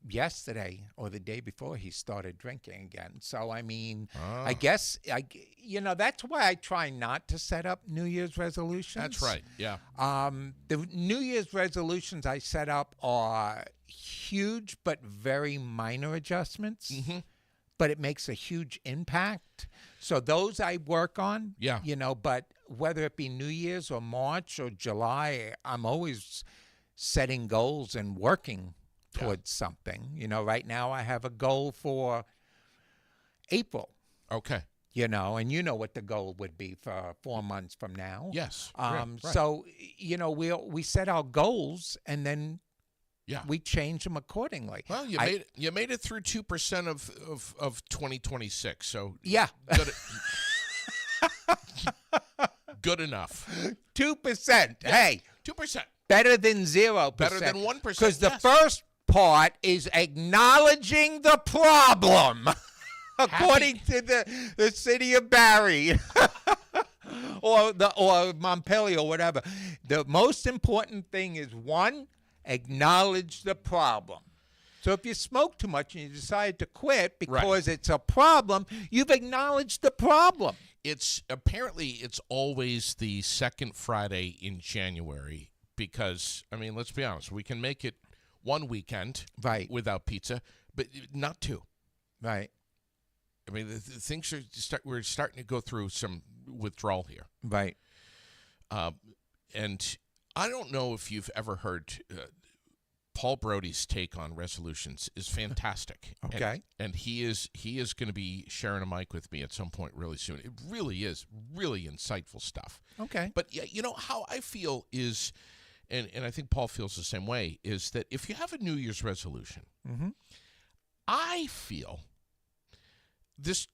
[SPEAKER 2] yesterday or the day before he started drinking again. So I mean, I guess that's why I try not to set up New Year's resolutions.
[SPEAKER 1] That's right. Yeah.
[SPEAKER 2] The New Year's resolutions I set up are huge but very minor adjustments.
[SPEAKER 1] Mm-hmm.
[SPEAKER 2] But it makes a huge impact. So those I work on.
[SPEAKER 1] Yeah.
[SPEAKER 2] But whether it be New Year's or March or July, I'm always setting goals and working towards something. Right now I have a goal for April.
[SPEAKER 1] Okay.
[SPEAKER 2] And you know what the goal would be for 4 months from now.
[SPEAKER 1] Yes. Right.
[SPEAKER 2] So, we set our goals and then
[SPEAKER 1] Yeah.
[SPEAKER 2] we change them accordingly.
[SPEAKER 1] Well, you made it through 2% of 2026. So
[SPEAKER 2] Yeah.
[SPEAKER 1] good, good enough.
[SPEAKER 2] 2%. Hey,
[SPEAKER 1] 2%.
[SPEAKER 2] better than 0%.
[SPEAKER 1] Better than 1%,
[SPEAKER 2] Because the
[SPEAKER 1] yes.
[SPEAKER 2] first part is acknowledging the problem, according to the city of Barrie. or Montpelier or whatever. The most important thing is, one, acknowledge the problem. So if you smoke too much and you decide to quit because it's a problem, you've acknowledged the problem.
[SPEAKER 1] It's always the second Friday in January because, I mean, let's be honest, we can make it one weekend without pizza, but not two.
[SPEAKER 2] Right.
[SPEAKER 1] I mean, the things we're starting to go through some withdrawal here.
[SPEAKER 2] Right.
[SPEAKER 1] And I don't know if you've ever heard Paul Brody's take on resolutions is fantastic.
[SPEAKER 2] Okay.
[SPEAKER 1] And he is going to be sharing a mic with me at some point really soon. It really is really insightful stuff.
[SPEAKER 2] Okay.
[SPEAKER 1] But how I feel is, and I think Paul feels the same way, is that if you have a New Year's resolution, I feel this,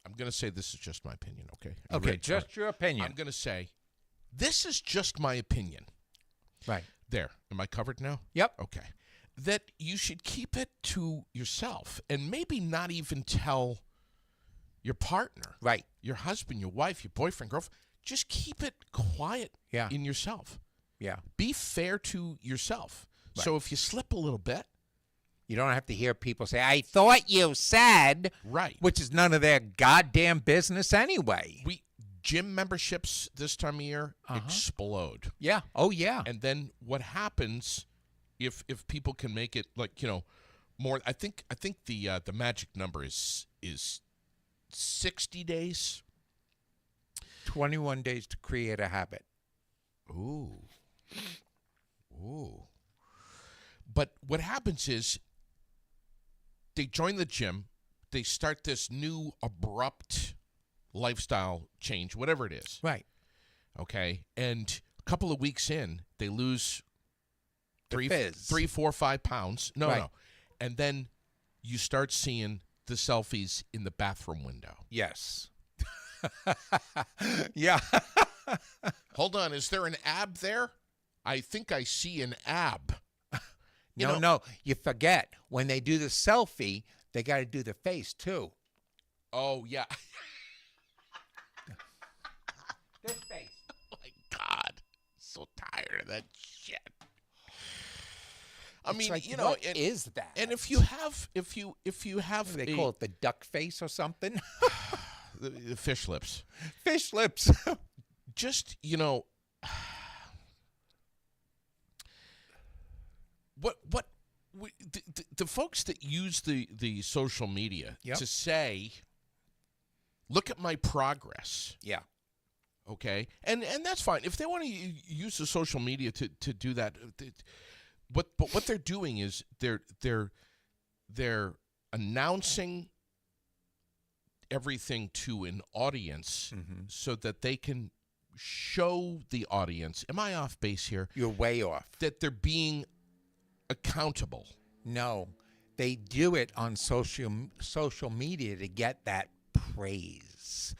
[SPEAKER 1] I'm going to say this is just my opinion, okay?
[SPEAKER 2] Okay, just your opinion.
[SPEAKER 1] I'm going to say this is just my opinion.
[SPEAKER 2] Right.
[SPEAKER 1] There. Am I covered now?
[SPEAKER 2] Yep.
[SPEAKER 1] Okay. That you should keep it to yourself and maybe not even tell your partner.
[SPEAKER 2] Right.
[SPEAKER 1] Your husband, your wife, your boyfriend, girlfriend. Just keep it quiet in yourself.
[SPEAKER 2] Yeah.
[SPEAKER 1] Be fair to yourself.
[SPEAKER 2] Right.
[SPEAKER 1] So if you slip a little bit.
[SPEAKER 2] You don't have to hear people say, I thought you said.
[SPEAKER 1] Right.
[SPEAKER 2] Which is none of their goddamn business anyway.
[SPEAKER 1] Gym memberships this time of year explode.
[SPEAKER 2] Yeah. Oh, yeah.
[SPEAKER 1] And then what happens if people can make it more? I think the magic number is 60 days.
[SPEAKER 2] 21 days to create a habit.
[SPEAKER 1] Ooh. But what happens is they join the gym, they start this new abrupt lifestyle change, whatever it is.
[SPEAKER 2] Right.
[SPEAKER 1] Okay. And a couple of weeks in, they lose 3, 4, 5 pounds. No. And then you start seeing the selfies in the bathroom window.
[SPEAKER 2] Yes. Yeah.
[SPEAKER 1] Hold on. Is there an ab there? I think I see an ab.
[SPEAKER 2] No. You forget. When they do the selfie, they got to do the face, too.
[SPEAKER 1] Oh, yeah.
[SPEAKER 2] This face.
[SPEAKER 1] Oh, my God. So tired of that shit. I mean,
[SPEAKER 2] like,
[SPEAKER 1] what
[SPEAKER 2] is that?
[SPEAKER 1] And if you have,
[SPEAKER 2] they call it the duck face or something.
[SPEAKER 1] the fish lips.
[SPEAKER 2] Fish lips.
[SPEAKER 1] Just, the folks that use the social media to say, look at my progress.
[SPEAKER 2] Yeah.
[SPEAKER 1] Okay. And that's fine. If they want to use the social media to do that, but what they're doing is they're announcing everything to an audience so that they can show the audience. Am I off base here?
[SPEAKER 2] You're way off.
[SPEAKER 1] That they're being accountable.
[SPEAKER 2] No, they do it on social media to get that praise,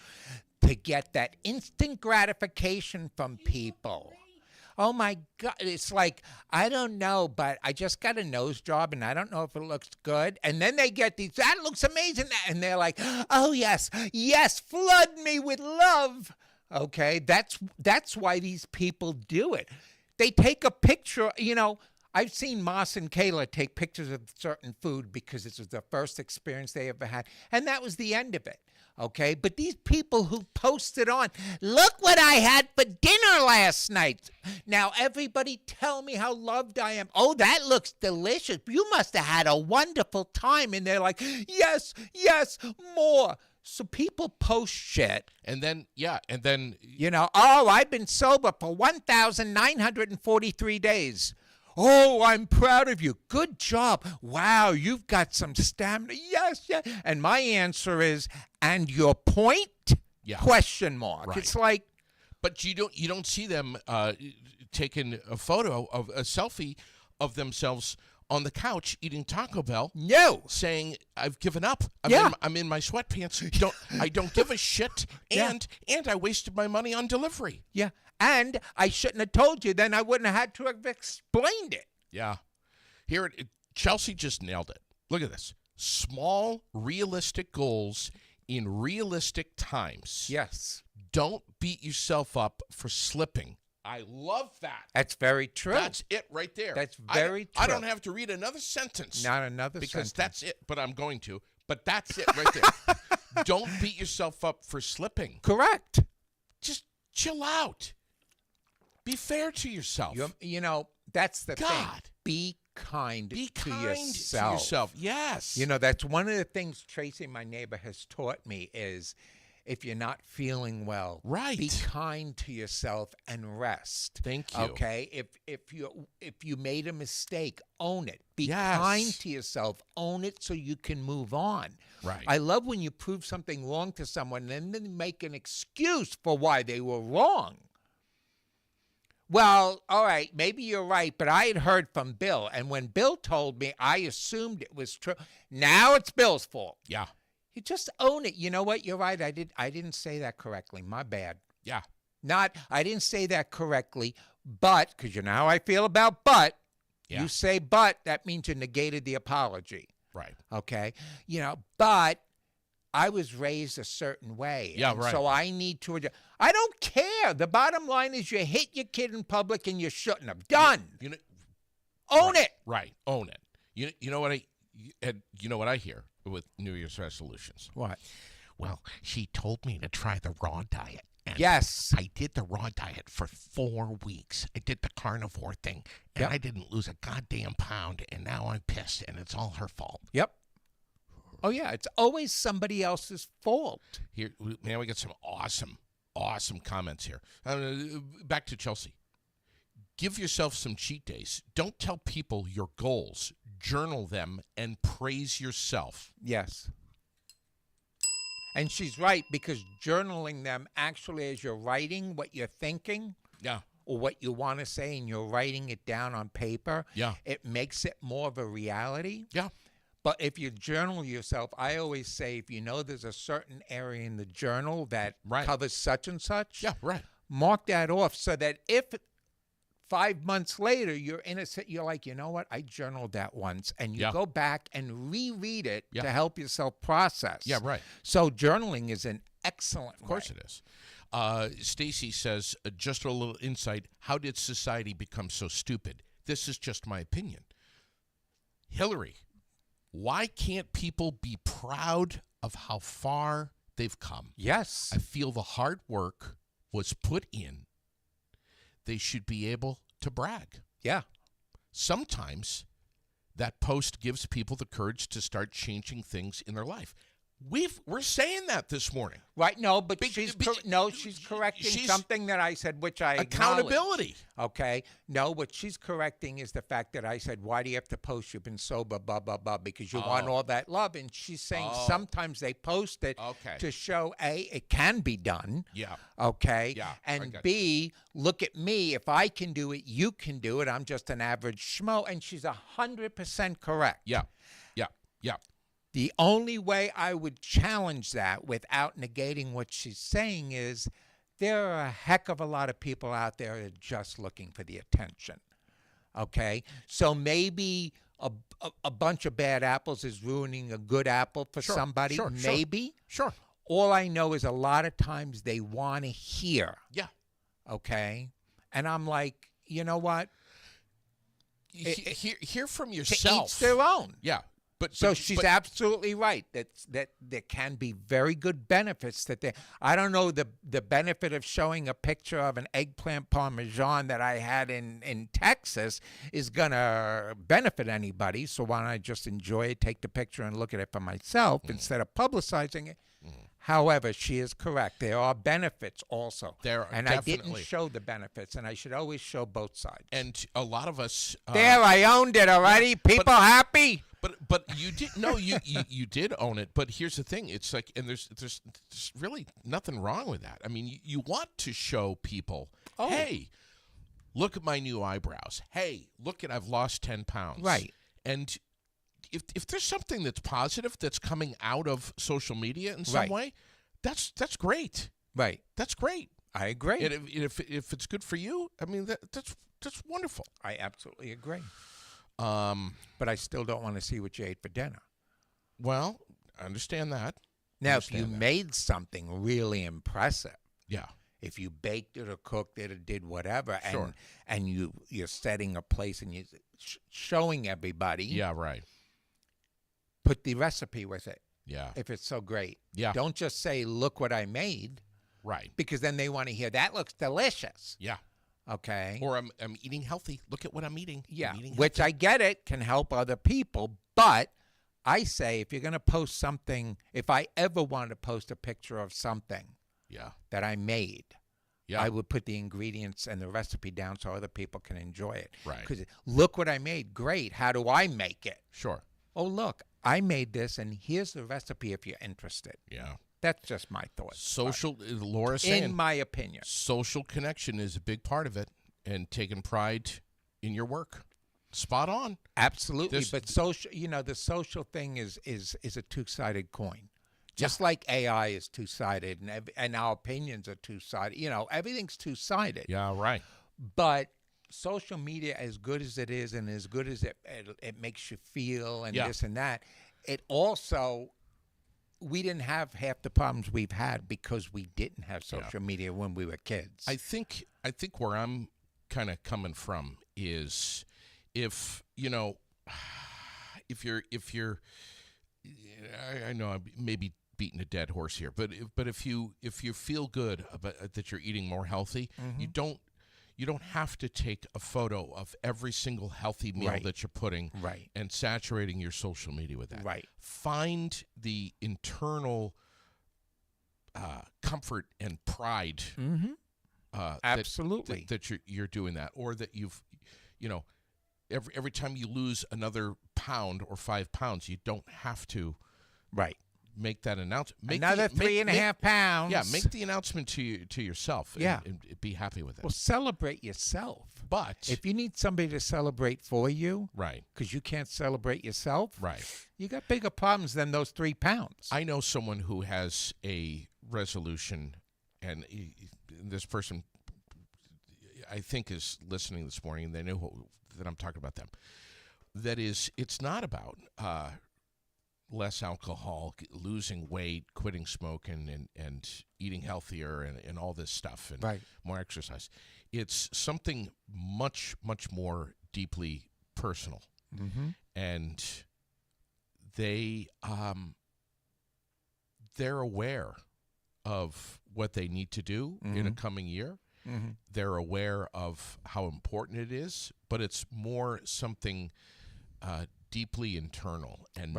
[SPEAKER 2] to get that instant gratification from people. Oh, my God. It's like, I don't know, but I just got a nose job, and I don't know if it looks good. And then they get these, that looks amazing. And they're like, oh, yes, flood me with love. Okay, that's why these people do it. They take a picture, I've seen Moss and Kayla take pictures of certain food because it was the first experience they ever had, and that was the end of it. Okay, but these people who posted on, look what I had for dinner last night. Now, everybody tell me how loved I am. Oh, that looks delicious. You must have had a wonderful time. And they're like, yes, more. So people post shit.
[SPEAKER 1] And then,
[SPEAKER 2] oh, I've been sober for 1,943 days. Oh, I'm proud of you. Good job. Wow, you've got some stamina. Yes. And my answer is, and your point?
[SPEAKER 1] Yeah.
[SPEAKER 2] Question mark.
[SPEAKER 1] Right.
[SPEAKER 2] It's like,
[SPEAKER 1] but you don't see them taking a photo of a selfie of themselves on the couch eating Taco Bell.
[SPEAKER 2] No.
[SPEAKER 1] Saying, I've given up. I'm in my sweatpants. I don't give a shit. And I wasted my money on delivery.
[SPEAKER 2] Yeah. And I shouldn't have told you. Then I wouldn't have had to have explained it.
[SPEAKER 1] Yeah. Here, Chelsea just nailed it. Look at this. Small, realistic goals in realistic times.
[SPEAKER 2] Yes.
[SPEAKER 1] Don't beat yourself up for slipping. I love that.
[SPEAKER 2] That's very true.
[SPEAKER 1] That's it right there.
[SPEAKER 2] That's very true.
[SPEAKER 1] I don't have to read another sentence.
[SPEAKER 2] Not another
[SPEAKER 1] because
[SPEAKER 2] sentence.
[SPEAKER 1] That's it, but I'm going to. But that's it right there. Don't beat yourself up for slipping.
[SPEAKER 2] Correct.
[SPEAKER 1] Just chill out. Be fair to yourself.
[SPEAKER 2] That's the thing.
[SPEAKER 1] God.
[SPEAKER 2] Be kind
[SPEAKER 1] to
[SPEAKER 2] yourself.
[SPEAKER 1] Yes.
[SPEAKER 2] That's one of the things Tracy, my neighbor, has taught me is if you're not feeling well,
[SPEAKER 1] right,
[SPEAKER 2] be kind to yourself and rest.
[SPEAKER 1] Thank you.
[SPEAKER 2] Okay? If you made a mistake, own it. Be kind to yourself. Own it so you can move on.
[SPEAKER 1] Right.
[SPEAKER 2] I love when you prove something wrong to someone and then make an excuse for why they were wrong. Well, all right, maybe you're right, but I had heard from Bill, and when Bill told me, I assumed it was true. Now it's Bill's fault.
[SPEAKER 1] Yeah.
[SPEAKER 2] You just own it. You know what? You're right. I didn't say that correctly. My bad.
[SPEAKER 1] Yeah.
[SPEAKER 2] I didn't say that correctly, but, because you know how I feel about but,
[SPEAKER 1] Yeah.
[SPEAKER 2] you say but, that means you negated the apology.
[SPEAKER 1] Right.
[SPEAKER 2] Okay? But I was raised a certain way.
[SPEAKER 1] Yeah,
[SPEAKER 2] and
[SPEAKER 1] right.
[SPEAKER 2] So I need to adjust. I don't care. The bottom line is you hit your kid in public and you shouldn't have. Done. Own it.
[SPEAKER 1] Right. Own it. You know what I hear with New Year's resolutions?
[SPEAKER 2] What?
[SPEAKER 1] Well, she told me to try the raw diet. And
[SPEAKER 2] Yes.
[SPEAKER 1] I did the raw diet for 4 weeks. I did the carnivore thing, and
[SPEAKER 2] Yep.
[SPEAKER 1] I didn't lose a goddamn pound, and now I'm pissed, and it's all her fault.
[SPEAKER 2] Yep. Oh, yeah. It's always somebody else's fault.
[SPEAKER 1] Here, man, we got some awesome comments here. Back to Chelsea. Give yourself some cheat days. Don't tell people your goals. Journal them and praise yourself.
[SPEAKER 2] Yes. And she's right, because journaling them actually, as you're writing what you're thinking
[SPEAKER 1] Yeah.
[SPEAKER 2] or what you want to say and you're writing it down on paper,
[SPEAKER 1] Yeah.
[SPEAKER 2] it makes it more of a reality.
[SPEAKER 1] Yeah.
[SPEAKER 2] But if you journal yourself, I always say, if you know there's a certain area in the journal that
[SPEAKER 1] Right.
[SPEAKER 2] covers such and such,
[SPEAKER 1] Yeah, right.
[SPEAKER 2] mark that off so that if 5 months later you're innocent, you're like, you know what, I journaled that once, and you
[SPEAKER 1] Yeah.
[SPEAKER 2] go back and reread it
[SPEAKER 1] Yeah.
[SPEAKER 2] to help yourself process.
[SPEAKER 1] Yeah, right.
[SPEAKER 2] So journaling is an excellent
[SPEAKER 1] Of course it is. Stacy says, just a little insight. How did society become so stupid? This is just my opinion. Hillary, why can't people be proud of how far they've come?
[SPEAKER 2] Yes.
[SPEAKER 1] I feel the hard work was put in. They should be able to brag.
[SPEAKER 2] Yeah.
[SPEAKER 1] Sometimes that post gives people the courage to start changing things in their life. We're saying that this morning.
[SPEAKER 2] Right. No, but
[SPEAKER 1] Big-
[SPEAKER 2] she's
[SPEAKER 1] big-
[SPEAKER 2] she's correcting
[SPEAKER 1] she's-
[SPEAKER 2] something that I said, which I acknowledge.
[SPEAKER 1] Accountability.
[SPEAKER 2] Okay. No, what she's correcting is the fact that I said, why do you have to post? You've been sober, blah, blah, blah, because you want all that love. And she's saying sometimes they post it
[SPEAKER 1] Okay.
[SPEAKER 2] to show, A, it can be done.
[SPEAKER 1] Yeah.
[SPEAKER 2] Okay.
[SPEAKER 1] Yeah, I
[SPEAKER 2] And
[SPEAKER 1] got
[SPEAKER 2] B, look at me. If I can do it, you can do it. I'm just an average schmo. And she's 100% correct.
[SPEAKER 1] Yeah. Yeah. Yeah.
[SPEAKER 2] The only way I would challenge that without negating what she's saying is there are a heck of a lot of people out there that are just looking for the attention. Okay? So maybe a bunch of bad apples is ruining a good apple for somebody.
[SPEAKER 1] Sure.
[SPEAKER 2] Maybe.
[SPEAKER 1] Sure.
[SPEAKER 2] All I know is a lot of times they want to hear.
[SPEAKER 1] Yeah.
[SPEAKER 2] Okay? And I'm like, you know what?
[SPEAKER 1] Hear from
[SPEAKER 2] To
[SPEAKER 1] yourself.
[SPEAKER 2] each their own.
[SPEAKER 1] Yeah.
[SPEAKER 2] So she's absolutely right that there can be very good benefits that there. I don't know the benefit of showing a picture of an eggplant parmesan that I had in Texas is gonna benefit anybody. So why don't I just enjoy it, take the picture, and look at it for myself instead of publicizing it? However, she is correct. There are benefits also.
[SPEAKER 1] There are,
[SPEAKER 2] and I
[SPEAKER 1] definitely.
[SPEAKER 2] didn't show the benefits, and I should always show both sides.
[SPEAKER 1] And a lot of us.
[SPEAKER 2] There, I owned it already. People happy.
[SPEAKER 1] But you did you did own it. But here's the thing: it's like, and there's really nothing wrong with that. I mean, you want to show people, hey, look at my new eyebrows. Hey, look at I've lost 10 pounds.
[SPEAKER 2] Right.
[SPEAKER 1] And if there's something that's positive that's coming out of social media in some
[SPEAKER 2] Right.
[SPEAKER 1] way, that's great.
[SPEAKER 2] Right.
[SPEAKER 1] That's great.
[SPEAKER 2] I agree.
[SPEAKER 1] And if it's good for you, I mean that's wonderful.
[SPEAKER 2] I absolutely agree. But I still don't want to see what you ate for dinner.
[SPEAKER 1] Well, I understand that.
[SPEAKER 2] Now, if you
[SPEAKER 1] Understand that.
[SPEAKER 2] made something really impressive,
[SPEAKER 1] Yeah.
[SPEAKER 2] if you baked it or cooked it or did whatever,
[SPEAKER 1] Sure.
[SPEAKER 2] and you're setting a place and you're showing everybody,
[SPEAKER 1] Yeah. Right.
[SPEAKER 2] put the recipe with it
[SPEAKER 1] Yeah.
[SPEAKER 2] if it's so great.
[SPEAKER 1] Yeah.
[SPEAKER 2] Don't just say, look what I made,
[SPEAKER 1] Right.
[SPEAKER 2] because then they want to hear, that looks delicious.
[SPEAKER 1] Yeah.
[SPEAKER 2] Okay?
[SPEAKER 1] Or I'm eating healthy. Look at what I'm eating.
[SPEAKER 2] Yeah,
[SPEAKER 1] I'm eating
[SPEAKER 2] which
[SPEAKER 1] healthy.
[SPEAKER 2] I get it can help other people, but I say if you're going to post something, if I ever wanted to post a picture of something
[SPEAKER 1] Yeah.
[SPEAKER 2] that I made,
[SPEAKER 1] Yeah.
[SPEAKER 2] I would put the ingredients and the recipe down so other people can enjoy it.
[SPEAKER 1] Right.
[SPEAKER 2] Because look what I made. Great. How do I make it?
[SPEAKER 1] Sure.
[SPEAKER 2] Oh, look, I made this, and here's the recipe if you're interested.
[SPEAKER 1] Yeah.
[SPEAKER 2] That's just my thoughts.
[SPEAKER 1] Social. Laura's saying
[SPEAKER 2] In my opinion.
[SPEAKER 1] social connection is a big part of it, and taking pride in your work. Spot on.
[SPEAKER 2] Absolutely.
[SPEAKER 1] This-
[SPEAKER 2] But social, the social thing is a two-sided coin. Just like AI is two-sided and our opinions are two-sided. You know, everything's two-sided.
[SPEAKER 1] Yeah, right.
[SPEAKER 2] But social media, as good as it is and as good as it makes you feel and this and that, it also, we didn't have half the problems we've had because we didn't have social media when we were kids.
[SPEAKER 1] I think where I'm kind of coming from is if you're I know I'm maybe beating a dead horse here, but if you feel good about that you're eating more healthy, you don't have to take a photo of every single healthy meal that you're putting and saturating your social media with that.
[SPEAKER 2] Right.
[SPEAKER 1] Find the internal comfort and pride.
[SPEAKER 2] Absolutely.
[SPEAKER 1] That you're doing that, or that every time you lose another pound or 5 pounds, you don't have to make that announcement.
[SPEAKER 2] Another 3.5 pounds.
[SPEAKER 1] Yeah, make the announcement to yourself. And be happy with it.
[SPEAKER 2] Well, celebrate yourself.
[SPEAKER 1] But
[SPEAKER 2] if you need somebody to celebrate for you,
[SPEAKER 1] right,
[SPEAKER 2] because you can't celebrate yourself,
[SPEAKER 1] right,
[SPEAKER 2] you got bigger problems than those 3 pounds.
[SPEAKER 1] I know someone who has a resolution, and this person, I think, is listening this morning, and they know that I'm talking about them. That is, it's not about less alcohol, losing weight, quitting smoking, and eating healthier, and all this stuff, and more exercise. It's something much, much more deeply personal. And they're aware of what they need to do in a coming year. They're aware of how important it is, but it's more something deeply internal and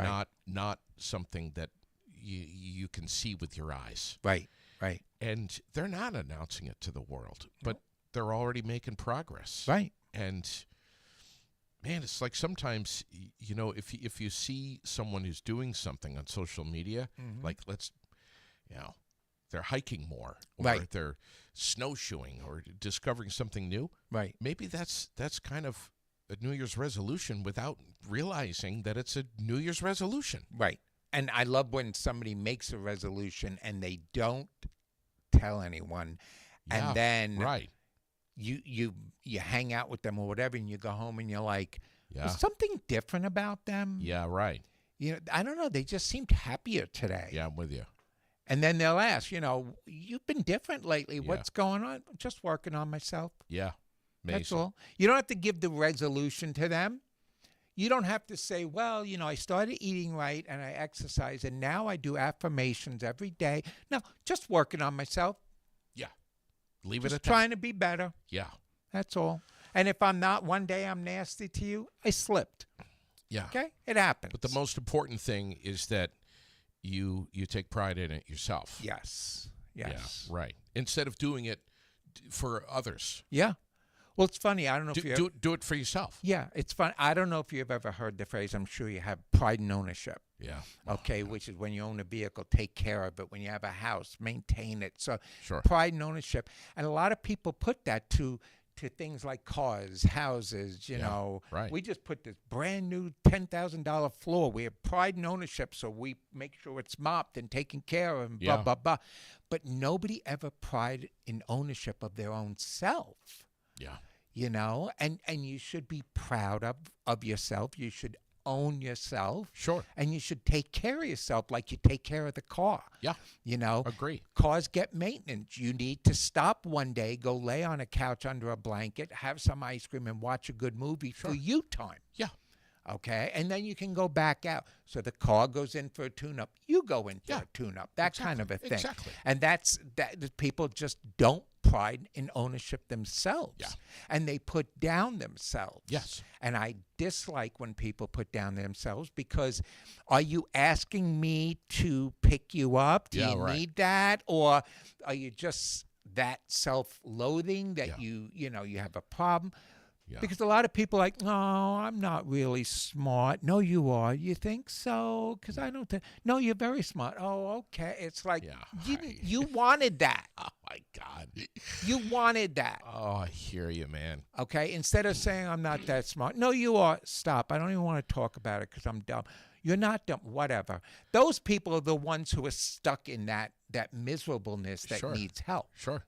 [SPEAKER 1] not something that you can see with your eyes.
[SPEAKER 2] Right.
[SPEAKER 1] And they're not announcing it to the world, but they're already making progress.
[SPEAKER 2] Right.
[SPEAKER 1] And man, it's like sometimes, if you see someone who's doing something on social media, like they're hiking more, or they're snowshoeing, or discovering something new.
[SPEAKER 2] Right.
[SPEAKER 1] Maybe that's kind of a New Year's resolution without realizing that it's a New Year's resolution.
[SPEAKER 2] Right. And I love when somebody makes a resolution and they don't tell anyone, and then you hang out with them or whatever, and you go home and you're like, there's something different about them.
[SPEAKER 1] Yeah, right.
[SPEAKER 2] I don't know. They just seemed happier today.
[SPEAKER 1] Yeah, I'm with you.
[SPEAKER 2] And then they'll ask, you've been different lately. What's going on? Just working on myself.
[SPEAKER 1] Yeah. Amazing.
[SPEAKER 2] That's all. You don't have to give the resolution to them. You don't have to say, well, I started eating right and I exercise and now I do affirmations every day. No, just working on myself.
[SPEAKER 1] Yeah. Leave it at that.
[SPEAKER 2] Just trying to be better.
[SPEAKER 1] Yeah.
[SPEAKER 2] That's all. And if I'm not, one day I'm nasty to you, I slipped.
[SPEAKER 1] Yeah.
[SPEAKER 2] Okay? It happens.
[SPEAKER 1] But the most important thing is that you take pride in it yourself.
[SPEAKER 2] Yes.
[SPEAKER 1] Yeah, right. Instead of doing it for others.
[SPEAKER 2] Yeah. Well, it's funny. I don't know if you
[SPEAKER 1] do it for yourself.
[SPEAKER 2] Yeah, it's fun. I don't know if you've ever heard the phrase. I'm sure you have. Pride and ownership.
[SPEAKER 1] Yeah.
[SPEAKER 2] Okay, which is when you own a vehicle, take care of it. When you have a house, maintain it. So
[SPEAKER 1] sure.
[SPEAKER 2] Pride and ownership. And a lot of people put that to things like cars, houses. You know,
[SPEAKER 1] right.
[SPEAKER 2] We just put this brand new $10,000 floor. We have pride and ownership, so we make sure it's mopped and taken care of. And blah blah blah. But nobody ever pride in ownership of their own self.
[SPEAKER 1] Yeah.
[SPEAKER 2] And you should be proud of yourself. You should own yourself.
[SPEAKER 1] Sure.
[SPEAKER 2] And you should take care of yourself like you take care of the car.
[SPEAKER 1] Yeah. Agree.
[SPEAKER 2] Cars get maintenance. You need to stop one day, go lay on a couch under a blanket, have some ice cream, and watch a good movie for you time.
[SPEAKER 1] Yeah.
[SPEAKER 2] Okay? And then you can go back out. So the car goes in for a tune-up. You go in for a tune-up. That kind of a thing.
[SPEAKER 1] Exactly.
[SPEAKER 2] And that people just don't pride in ownership themselves.
[SPEAKER 1] Yeah.
[SPEAKER 2] And they put down themselves.
[SPEAKER 1] Yes.
[SPEAKER 2] And I dislike when people put down themselves because are you asking me to pick you up? Do you need that? Or are you just that self-loathing that you have a problem? Yeah. Because a lot of people are like, no, I'm not really smart. No, you are. You think so? Because I don't think. No, you're very smart. Oh, okay. It's like you wanted that.
[SPEAKER 1] Oh, my God.
[SPEAKER 2] You wanted that.
[SPEAKER 1] Oh, I hear you, man.
[SPEAKER 2] Okay? Instead of saying I'm not that smart. No, you are. Stop. I don't even want to talk about it because I'm dumb. You're not dumb. Whatever. Those people are the ones who are stuck in that miserableness that
[SPEAKER 1] Sure.
[SPEAKER 2] needs help.
[SPEAKER 1] Sure.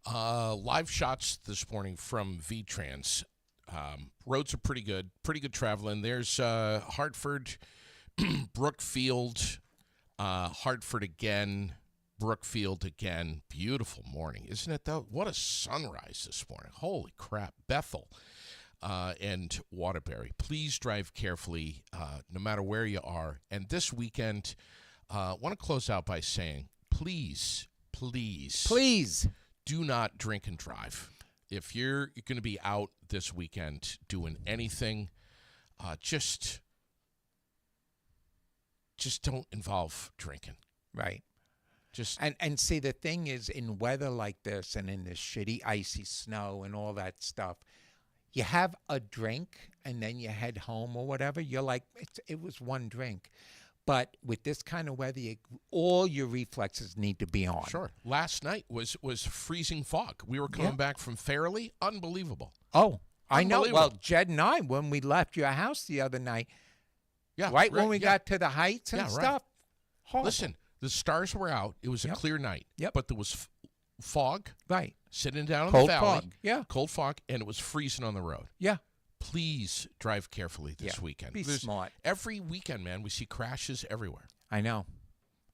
[SPEAKER 1] Live shots this morning from VTrans. Roads are pretty good traveling. There's Hartford, Brookfield, Hartford again, Brookfield again. Beautiful morning, isn't it, though? What a sunrise this morning. Holy crap. Bethel and Waterbury. Please drive carefully no matter where you are. And this weekend, I want to close out by saying, please do not drink and drive. If you're going to be out this weekend doing anything, just don't involve drinking.
[SPEAKER 2] Right.
[SPEAKER 1] Just
[SPEAKER 2] And see, the thing is, in weather like this and in this shitty icy snow and all that stuff, you have a drink and then you head home or whatever. You're like, it was one drink. But with this kind of weather, all your reflexes need to be on.
[SPEAKER 1] sure. Last night was freezing fog. We were coming back from Fairleigh. Unbelievable.
[SPEAKER 2] Oh, I know.
[SPEAKER 1] Unbelievable.
[SPEAKER 2] Well, Jed and I, when we left your house the other night,
[SPEAKER 1] Yeah.
[SPEAKER 2] right when we got to the heights and
[SPEAKER 1] Yeah, right.
[SPEAKER 2] stuff, horrible.
[SPEAKER 1] Listen, the stars were out. It was a
[SPEAKER 2] Yep.
[SPEAKER 1] clear night.
[SPEAKER 2] Yep.
[SPEAKER 1] But there was fog
[SPEAKER 2] Right.
[SPEAKER 1] sitting down in
[SPEAKER 2] Cold
[SPEAKER 1] the valley.
[SPEAKER 2] fog. Yeah.
[SPEAKER 1] Cold fog, and it was freezing on the road.
[SPEAKER 2] Yeah.
[SPEAKER 1] Please drive carefully this
[SPEAKER 2] Yeah.
[SPEAKER 1] weekend.
[SPEAKER 2] Be smart.
[SPEAKER 1] Every weekend, man, we see crashes everywhere.
[SPEAKER 2] I know.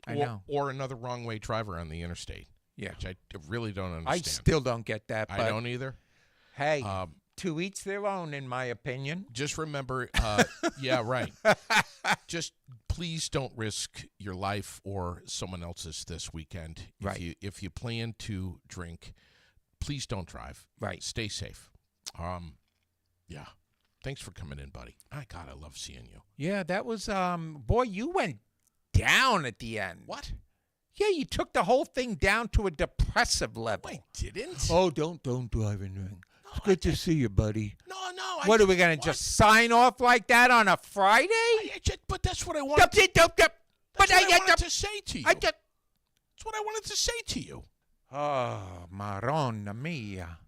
[SPEAKER 2] I know.
[SPEAKER 1] Or another wrong way driver on the interstate.
[SPEAKER 2] Yeah.
[SPEAKER 1] Which I really don't
[SPEAKER 2] I
[SPEAKER 1] understand.
[SPEAKER 2] still don't get that. But
[SPEAKER 1] I don't either.
[SPEAKER 2] Hey,
[SPEAKER 1] Um,
[SPEAKER 2] to each their own, in my opinion.
[SPEAKER 1] Just remember, yeah, right. Just please don't risk your life or someone else's this weekend.
[SPEAKER 2] Right.
[SPEAKER 1] If you plan to drink, please don't drive.
[SPEAKER 2] Right.
[SPEAKER 1] Stay safe. Yeah. Thanks for coming in, buddy. God, I love seeing you.
[SPEAKER 2] Yeah, that was boy, you went down at the end.
[SPEAKER 1] What?
[SPEAKER 2] Yeah, you took the whole thing down to a depressive level.
[SPEAKER 1] I didn't.
[SPEAKER 2] Oh, don't drive and drink. It's good to see you, buddy.
[SPEAKER 1] No.
[SPEAKER 2] What are we gonna just sign off like that on a Friday?
[SPEAKER 1] But that's what I wanted.
[SPEAKER 2] But
[SPEAKER 1] I wanted to say to you.
[SPEAKER 2] I just.
[SPEAKER 1] That's what I wanted to say to you.
[SPEAKER 2] Oh, Maronna mia.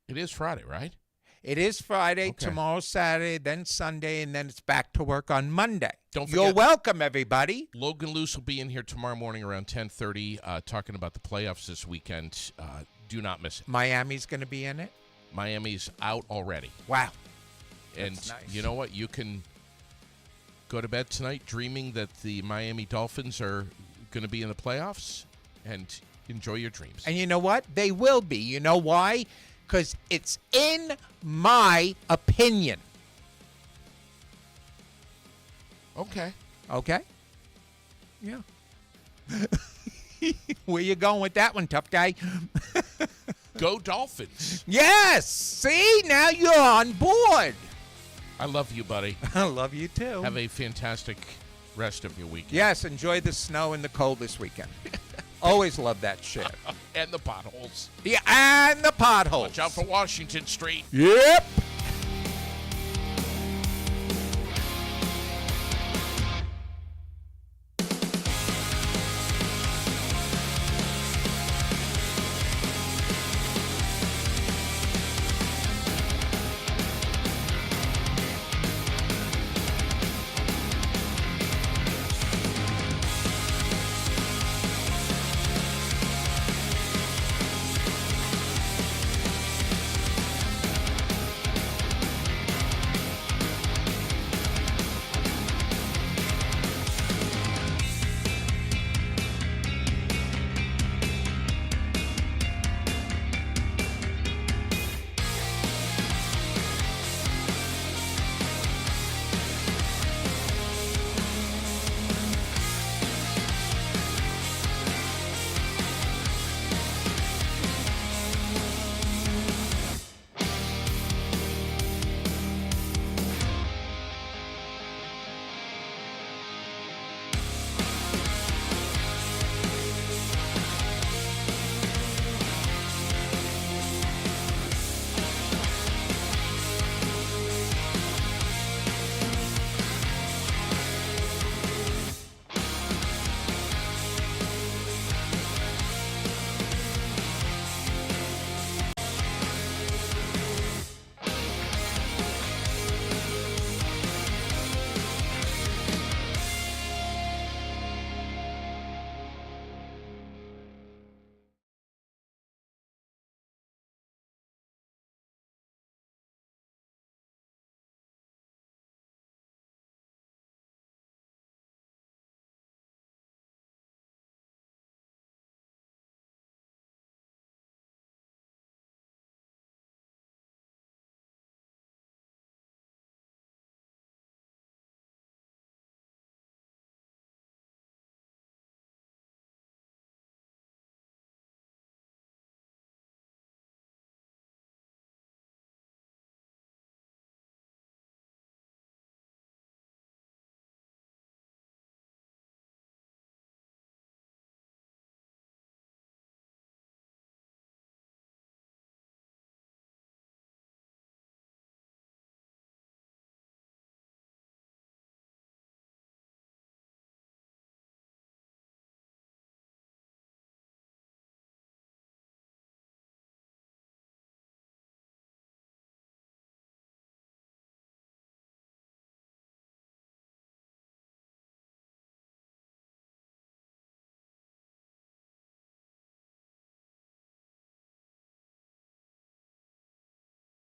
[SPEAKER 1] It is Friday, right?
[SPEAKER 2] It is Friday,
[SPEAKER 1] Okay.
[SPEAKER 2] tomorrow's Saturday, then Sunday, and then it's back to work on Monday.
[SPEAKER 1] Don't
[SPEAKER 2] You're
[SPEAKER 1] forget-
[SPEAKER 2] welcome, everybody.
[SPEAKER 1] Logan Luce will be in here tomorrow morning around 10:30 talking about the playoffs this weekend. Do not miss it.
[SPEAKER 2] Miami's going to be in it.
[SPEAKER 1] Miami's out already.
[SPEAKER 2] Wow.
[SPEAKER 1] And
[SPEAKER 2] That's nice.
[SPEAKER 1] you know what? You can go to bed tonight dreaming that the Miami Dolphins are going to be in the playoffs and enjoy your dreams.
[SPEAKER 2] And you know what? They will be. You know why? Because it's in my opinion.
[SPEAKER 1] Okay.
[SPEAKER 2] Okay? Yeah. Where you going with that one, tough guy?
[SPEAKER 1] Go Dolphins.
[SPEAKER 2] Yes! See? Now you're on board.
[SPEAKER 1] I love you, buddy.
[SPEAKER 2] I love you too.
[SPEAKER 1] Have a fantastic rest of your weekend.
[SPEAKER 2] Yes, enjoy the snow and the cold this weekend. Always love that shit.
[SPEAKER 1] And the potholes.
[SPEAKER 2] Yeah, and the potholes.
[SPEAKER 1] Watch out for Washington Street.
[SPEAKER 2] Yep.